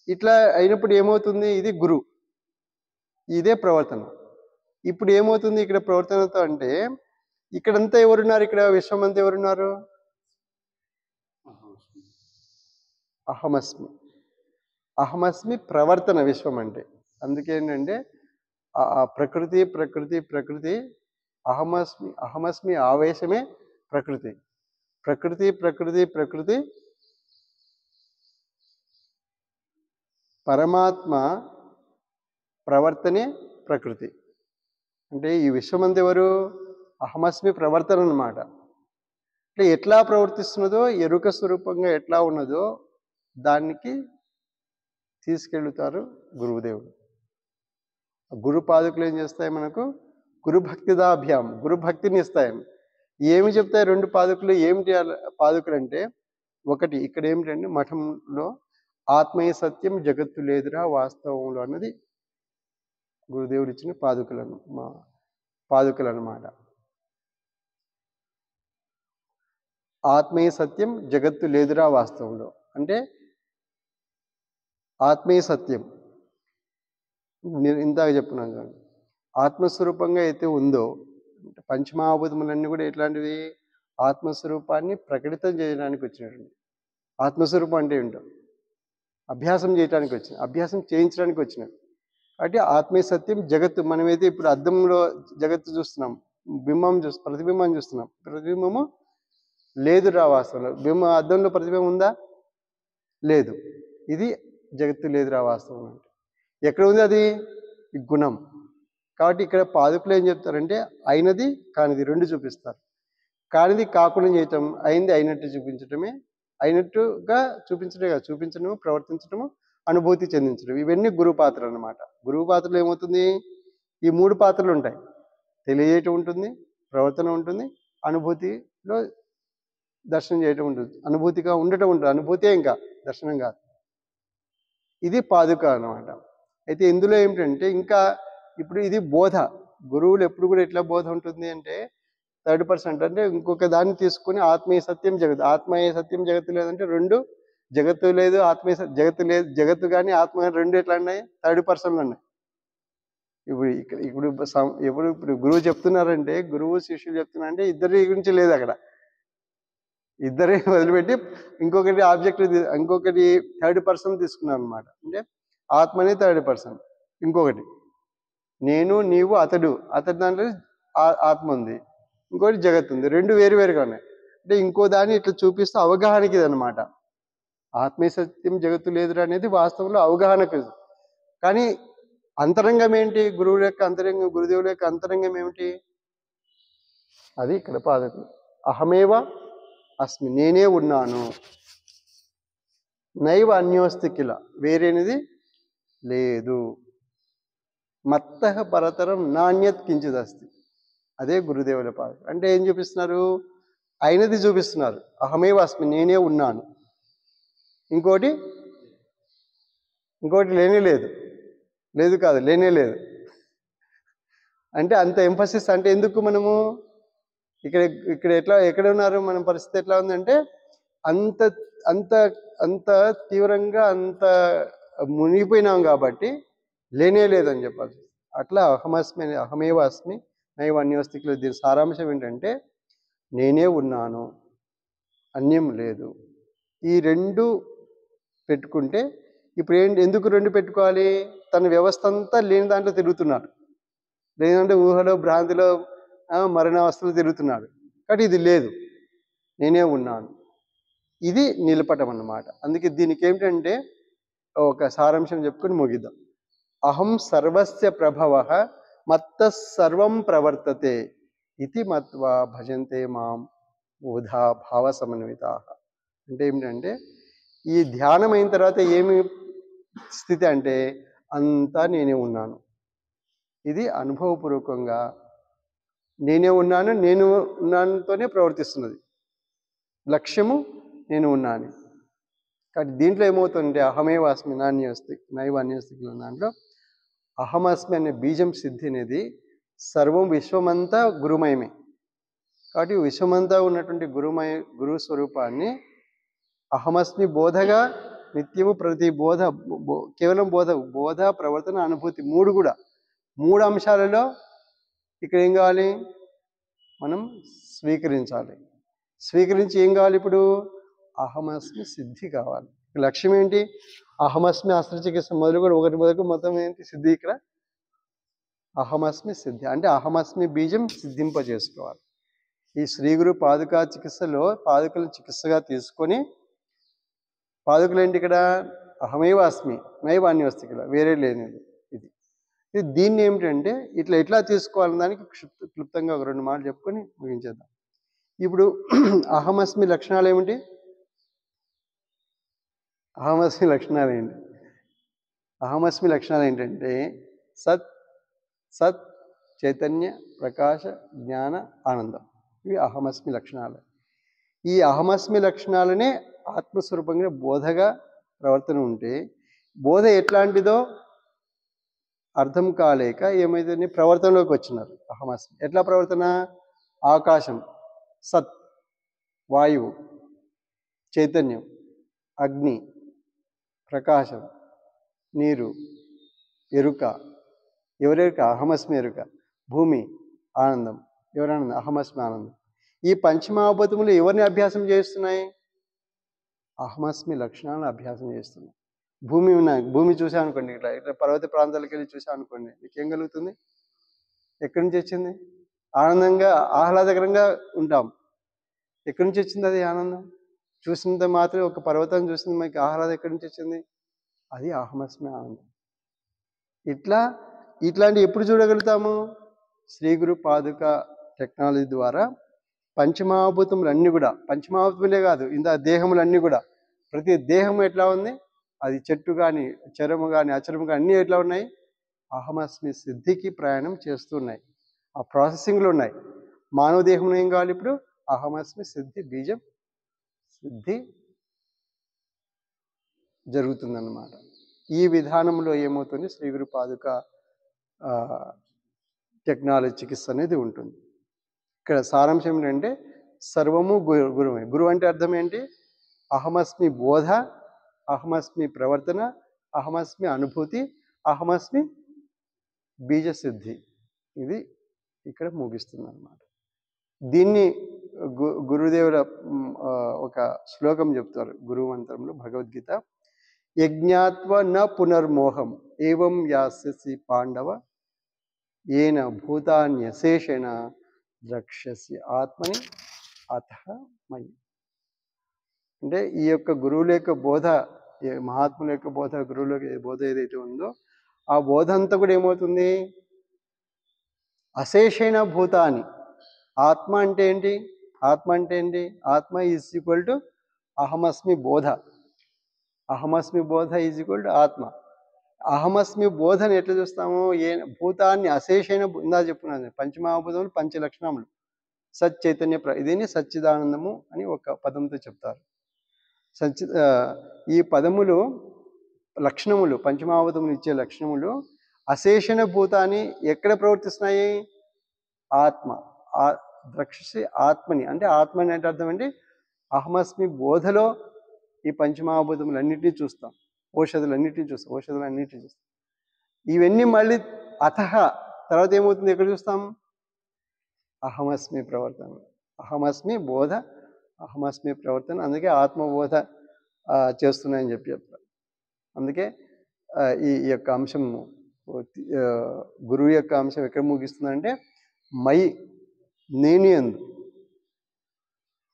ఇట్లా అయినప్పుడు ఏమవుతుంది? ఇది గురు, ఇదే ప్రవర్తన. ఇప్పుడు ఏమవుతుంది ఇక్కడ ప్రవర్తనతో అంటే, ఇక్కడంతా ఎవరున్నారు? ఇక్కడ విశ్వమంతా ఎవరున్నారు? అహమస్మి. అహమస్మి ప్రవర్తన విశ్వం అంటే. అందుకేంటంటే ప్రకృతి అహమస్మి ఆవేశమే ప్రకృతి. ప్రకృతి పరమాత్మ ప్రవర్తనే ప్రకృతి. అంటే ఈ విశ్వమంతా ఎవరు? అహమస్మి ప్రవర్తన అన్నమాట. అంటే ఎట్లా ప్రవర్తిస్తున్నదో, ఎరుక స్వరూపంగా ఎట్లా ఉన్నదో దానికి తీసుకెళ్తారు గురువుదేవుడు. గురు పాదుకులు ఏం చేస్తాయి మనకు? గురు భక్తిదాభ్యాం, గురు భక్తిని ఇస్తాయి. ఏమి చెప్తాయి రెండు పాదుకులు? ఏమిటి పాదుకులు అంటే, ఒకటి ఇక్కడ ఏమిటంటే మఠంలో ఆత్మీయ సత్యం జగత్తు లేదురా వాస్తవంలో అన్నది గురుదేవుడు ఇచ్చిన పాదుకలు అన్నమాట. ఆత్మీయ సత్యం జగత్తు లేదురా వాస్తవంలో అంటే ఆత్మీయ సత్యం నేను ఇందాక చెప్పున్నాను కానీ, ఆత్మస్వరూపంగా అయితే ఉందో, పంచమహాభూతములన్నీ కూడా ఎట్లాంటివి? ఆత్మస్వరూపాన్ని ప్రకటితం చేయడానికి వచ్చినటువంటి. ఆత్మస్వరూపం అంటే ఏంటో అభ్యాసం చేయడానికి వచ్చిన, అభ్యాసం చేయించడానికి వచ్చినది. కాబట్టి ఆత్మీయ సత్యం జగత్తు. మనమైతే ఇప్పుడు అద్దంలో జగత్తు చూస్తున్నాం, ప్రతిబింబం చూస్తున్నాం. ప్రతిబింబము లేదురా వాస్తవంలో. అద్దంలో ప్రతిబింబం ఉందా? లేదు. ఇది జగత్తు లేదురా వాస్తవం అంటే. ఎక్కడ ఉంది అది? ఈ గుణం. కాబట్టి ఇక్కడ పాదుకులు ఏం చెప్తారంటే, అయినది కానిది రెండు చూపిస్తారు. కానిది కాకుండా చేయటం, అయింది అయినట్టు చూపించటమే. అయినట్టుగా చూపించడమే కాదు, చూపించడము, ప్రవర్తించడము, అనుభూతి చెందించడం, ఇవన్నీ గురువు పాత్రలు అన్నమాట. గురువు పాత్రలు ఏమవుతుంది? ఈ మూడు పాత్రలు ఉంటాయి. తెలియజేయటం ఉంటుంది, ప్రవర్తన ఉంటుంది, అనుభూతిలో దర్శనం చేయటం ఉంటుంది, అనుభూతిగా ఉండటం ఉంటుంది. అనుభూతే ఇంకా దర్శనం కాదు. ఇది పాదుక అన్నమాట. అయితే ఇందులో ఏమిటంటే ఇంకా ఇప్పుడు ఇది బోధ. గురువులు ఎప్పుడు కూడా ఎట్లా బోధ ఉంటుంది అంటే, థర్డ్ పర్సన్ అంటే ఇంకొక దాన్ని తీసుకుని ఆత్మీయ సత్యం జగత్తు, ఆత్మీయ సత్యం జగత్తు లేదంటే రెండు, జగత్తు లేదు ఆత్మీయ జగత్తు లేదు, జగత్తు కానీ ఆత్మ రెండు ఎట్లా ఉన్నాయి? థర్డ్ పర్సన్లు ఉన్నాయి. ఇప్పుడు గురువు చెప్తున్నారంటే, గురువు శిష్యులు చెప్తున్నారంటే ఇద్దరి గురించి లేదు అక్కడ. ఇద్దరే వదిలిపెట్టి ఇంకొకటి ఇంకొకటి థర్డ్ పర్సన్ తీసుకున్నాను అనమాట. అంటే ఆత్మనే థర్డ్ పర్సన్, ఇంకొకటి నేను, నీవు, అతడు దాంట్లో ఆత్మ ఉంది, ఇంకోటి జగత్తు ఉంది. రెండు వేరువేరుగా ఉన్నాయి. అంటే ఇంకో దాన్ని ఇట్లా చూపిస్తూ అవగాహనకి ఇది అనమాట. ఆత్మీయ సత్యం జగత్తు లేదురా అనేది వాస్తవంలో అవగాహనకు. కానీ అంతరంగం ఏంటి? గురువుల యొక్క అంతరంగం, గురుదేవుల యొక్క అంతరంగం ఏమిటి? అది ఇక్కడ పాదకులు. అహమేవ అస్మి, నేనే ఉన్నాను. నైవ అన్యోస్తి కిల, వేరేనిది లేదు. మత్తః పరతరం నాణ్యత్ కించిదస్తి, అదే గురుదేవుల పాద. అంటే ఏం చూపిస్తున్నారు? అయినది చూపిస్తున్నారు. అహమేవ అస్మి, నేనే ఉన్నాను. ఇంకోటి లేనే లేదు. లేదు కాదు, లేనే లేదు. అంటే అంత ఎంఫసిస్. అంటే ఎందుకు మనము ఇక్కడ ఎక్కడ ఉన్నారు? మన పరిస్థితి ఎట్లా ఉందంటే అంత అంత అంత తీవ్రంగా అంత మునిగిపోయినాం కాబట్టి లేనే లేదని చెప్పాలి. అట్లా అహమేవ అస్మి నైవ అన్యోస్తికిలో దీని సారాంశం ఏంటంటే, నేనే ఉన్నాను, అన్యం లేదు. ఈ రెండు పెట్టుకుంటే ఇప్పుడు ఎందుకు రెండు పెట్టుకోవాలి? తన వ్యవస్థ అంతా లేని దాంట్లో తిరుగుతున్నాడు. లేదంటే ఊహలో, భ్రాంతిలో, మరణావస్థలో తిరుగుతున్నాడు. కాబట్టి ఇది లేదు, నేనే ఉన్నాను. ఇది నిలపటం అన్నమాట. అందుకే దీనికి ఏమిటంటే ఒక సారాంశం చెప్పుకొని ముగిద్దాం. అహం సర్వస్య ప్రభవ మత్త సర్వం ప్రవర్తతే ఇది మత్వా భజంతే మాం బోధా భావ సమన్వితా. అంటే ఏమిటంటే ఈ ధ్యానం అయిన తర్వాత ఏమి స్థితి అంటే అంతా నేనే ఉన్నాను. ఇది అనుభవపూర్వకంగా నేనే ఉన్నానుతోనే ప్రవర్తిస్తున్నది. లక్ష్యము నేను ఉన్నాను. కాబట్టి దీంట్లో ఏమవుతుందంటే అహమేవ అస్మి నైవ అన్యోస్తికిలో దాంట్లో అహమస్మి అనే బీజం సిద్ధి అనేది సర్వం విశ్వమంతా గురుమయమే. కాబట్టి విశ్వమంతా ఉన్నటువంటి గురు స్వరూపాన్ని అహమస్మి బోధగా నిత్యము ప్రతి బోధ కేవలం బోధ ప్రవర్తన అనుభూతి మూడు అంశాలలో ఇక్కడ ఏం కావాలి, మనం స్వీకరించి ఏం కావాలి, ఇప్పుడు అహమస్మి సిద్ధి కావాలి. లక్ష్యం ఏంటి, అహమస్మి అస్త్రచికిత్స మొదలు మొత్తం ఏంటి సిద్ధి, ఇక్కడ అహమస్మి సిద్ధి అంటే అహమస్మి బీజం సిద్ధింపజేసుకోవాలి. ఈ శ్రీ గురు పాదుకా చికిత్సలో పాదుకలను చికిత్సగా తీసుకొని, పాదుకలు ఏంటి ఇక్కడ అహమేవ అస్మి నైవాన్య వస్తు, ఇక్కడ వేరే లేనిది. ఇది దీన్ని ఏమిటంటే ఎట్లా తీసుకోవాలని దానికి క్లుప్తంగా ఒక 2 మాటలు చెప్పుకొని ముగించేద్దాం. ఇప్పుడు అహమస్మి లక్షణాలు ఏమిటి, అహమస్మి లక్షణాలు ఏంటంటే సత్ చైతన్య ప్రకాశ జ్ఞాన ఆనందం. ఇవి అహమస్మి లక్షణాలు. ఈ అహమస్మి లక్షణాలనే ఆత్మస్వరూపంగా బోధగా ప్రవర్తన ఉంటే, బోధ ఎట్లాంటిదో అర్థం కాలేక ఏమైతే ప్రవర్తనలోకి వచ్చినారు. అహమస్మి ఎట్లా ప్రవర్తన, ఆకాశం సత్, వాయువు చైతన్యం, అగ్ని ప్రకాశం, నీరు ఎరుక, ఎవరెరుక అహమస్మి ఎరుక, భూమి ఆనందం, ఎవరానందం అహమస్మి ఆనందం. ఈ పంచమహాభూతములు ఎవరిని అభ్యాసం చేస్తున్నాయి, అహమస్మి లక్షణాలను అభ్యాసం చేస్తున్నాయి. భూమి చూసామనుకోండి, ఇట్లా పర్వత ప్రాంతాలకు వెళ్ళి చూసామనుకోండి, మీకు ఏం కలుగుతుంది, ఎక్కడి నుంచి వచ్చింది, ఆనందంగా ఆహ్లాదకరంగా ఉంటాం. ఎక్కడి నుంచి వచ్చింది అది ఆనందం, చూసినంత మాత్రం ఒక పర్వతాన్ని చూసింది మనకి ఆహ్లాదం ఎక్కడి నుంచి వచ్చింది, అది అహమస్మి ఆనందం. ఇట్లాంటి ఎప్పుడు చూడగలుగుతాము, శ్రీ గురు పాదుక టెక్నాలజీ ద్వారా పంచమహాభూతములన్నీ కూడా, పంచమహాభూతములే కాదు ఇంత దేహములన్నీ కూడా, ప్రతి దేహము ఎట్లా ఉంది, అది చెట్టు కానీ చరము కానీ అచరము కానీ అన్నీ ఎట్లా ఉన్నాయి, అహమస్మి సిద్ధికి ప్రయాణం చేస్తున్నాయి, ఆ ప్రాసెసింగ్లో ఉన్నాయి. మానవ దేహంలో ఏం కావాలి, ఇప్పుడు అహమస్మి సిద్ధి బీజం సిద్ధి జరుగుతుందన్నమాట. ఈ విధానంలో ఏమవుతుంది, శ్రీ గురు పాదుక టెక్నాలజీ చికిత్స అనేది ఉంటుంది. ఇక్కడ సారాంశం ఏంటంటే సర్వము గురువే. గురువు అంటే అర్థం ఏంటి, అహమస్మి బోధ, అహమస్మి ప్రవర్తన, అహమస్మి అనుభూతి, అహమస్మి బీజసిద్ధి. ఇది ఇక్కడ ముగిస్తుంది అన్నమాట. దీన్ని గురుదేవుల ఒక శ్లోకం చెప్తారు గురువు మంత్రంలో, భగవద్గీత, యజ్ఞాత్వ న పునర్మోహం ఏవం యాస్యసి పాండవ ఏన భూతాన్యశేషేణ ద్రక్ష్యసి ఆత్మని అతః మయి. అంటే ఈ యొక్క గురువుల యొక్క బోధ, మహాత్ముల యొక్క బోధ, గురువుల యొక్క బోధ ఏదైతే ఉందో ఆ బోధ అంతా కూడా ఏమవుతుంది, అశేషైన భూతాన్ని. ఆత్మ అంటే ఏంటి, ఆత్మ ఈజ్ ఈక్వల్ టు అహమస్మి బోధ. అహమస్మి బోధ ఈజ్ ఈక్వల్ టు ఆత్మ. అహమస్మి బోధని ఎట్లా చూస్తాము, భూతాన్ని అశేషైన, ఇందా చెప్పుకున్నాను పంచమహాభూతములు 5 లక్షణములు, సత్ చైతన్య దీన్ని సచ్చిదానందము అని ఒక పదంతో చెప్తారు. ఈ పదములు లక్షణములు, పంచమహాభూతములు ఇచ్చే లక్షణములు అశేషణ భూతాన్ని ఎక్కడ ప్రవర్తిస్తున్నాయి, ఆత్మ. ద్రక్షసి ఆత్మని అంటే ఆత్మని అంటే అర్థం ఏంటి, అహమస్మి బోధలో ఈ పంచమహాభూతములన్నింటినీ చూస్తాం, ఔషధులన్నింటినీ చూస్తాం. ఇవన్నీ మళ్ళీ అతః తర్వాత ఏమవుతుంది, ఎక్కడ చూస్తాం, అహమస్మి ప్రవర్తన, అహమస్మి బోధ, అహమస్మి ప్రవర్తన. అందుకే ఆత్మబోధ చేస్తున్నాయని చెప్తారు. అందుకే ఈ యొక్క అంశం, గురువు యొక్క అంశం ఎక్కడ ముగిస్తుందంటే నేను యందు,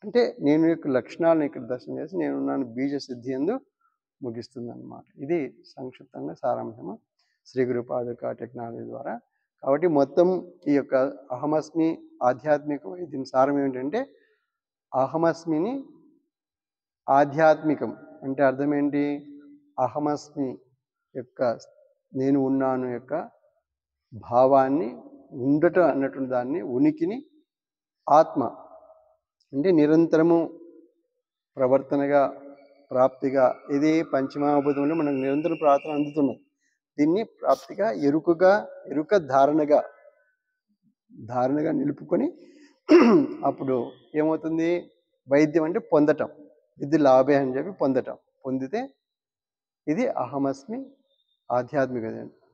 అంటే నేను యొక్క లక్షణాలను ఇక్కడ దర్శనం చేసి నేనున్నాను బీజ సిద్ధి యందు ముగిస్తుంది అన్నమాట. ఇది సంక్షిప్తంగా సారాంశము శ్రీ గురు పాదుక టెక్నాలజీ ద్వారా. కాబట్టి మొత్తం ఈ యొక్క అహమస్మి ఆధ్యాత్మిక వైద్యం సారం ఏమిటంటే, అహమస్మిని ఆధ్యాత్మికం అంటే అర్థం ఏంటి, అహమస్మి యొక్క నేను ఉన్నాను యొక్క భావాన్ని, ఉండటం అన్నటువంటి దాన్ని, ఉనికిని, ఆత్మ అంటే నిరంతరము ప్రవర్తనగా ప్రాప్తిగా, ఇది పంచమహాభూతంలో మనకు నిరంతరం ప్రార్థన అందుతున్నది. దీన్ని ప్రాప్తిగా ఎరుక ధారణగా నిలుపుకొని అప్పుడు ఏమవుతుంది? వైద్యం అంటే పొందటం, ఇది లాభే అని చెప్పి పొందటం. పొందితే ఇది అహమస్మి ఆధ్యాత్మిక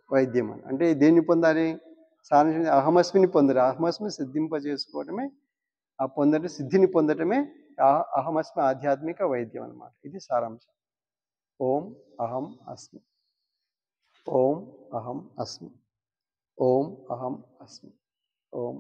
వైద్యం అని. అంటే దేన్ని పొందాలి? సారాంశం అహమస్మిని పొందరు. అహమస్మి సిద్ధింపజేసుకోవటమే, ఆ పొందటం సిద్ధిని పొందటమే అహమస్మి ఆధ్యాత్మిక వైద్యం అన్నమాట. ఇది సారాంశం. ఓం అహం అస్మి, ఓం అహం అస్మి, ఓం అహం అస్మి, ఓం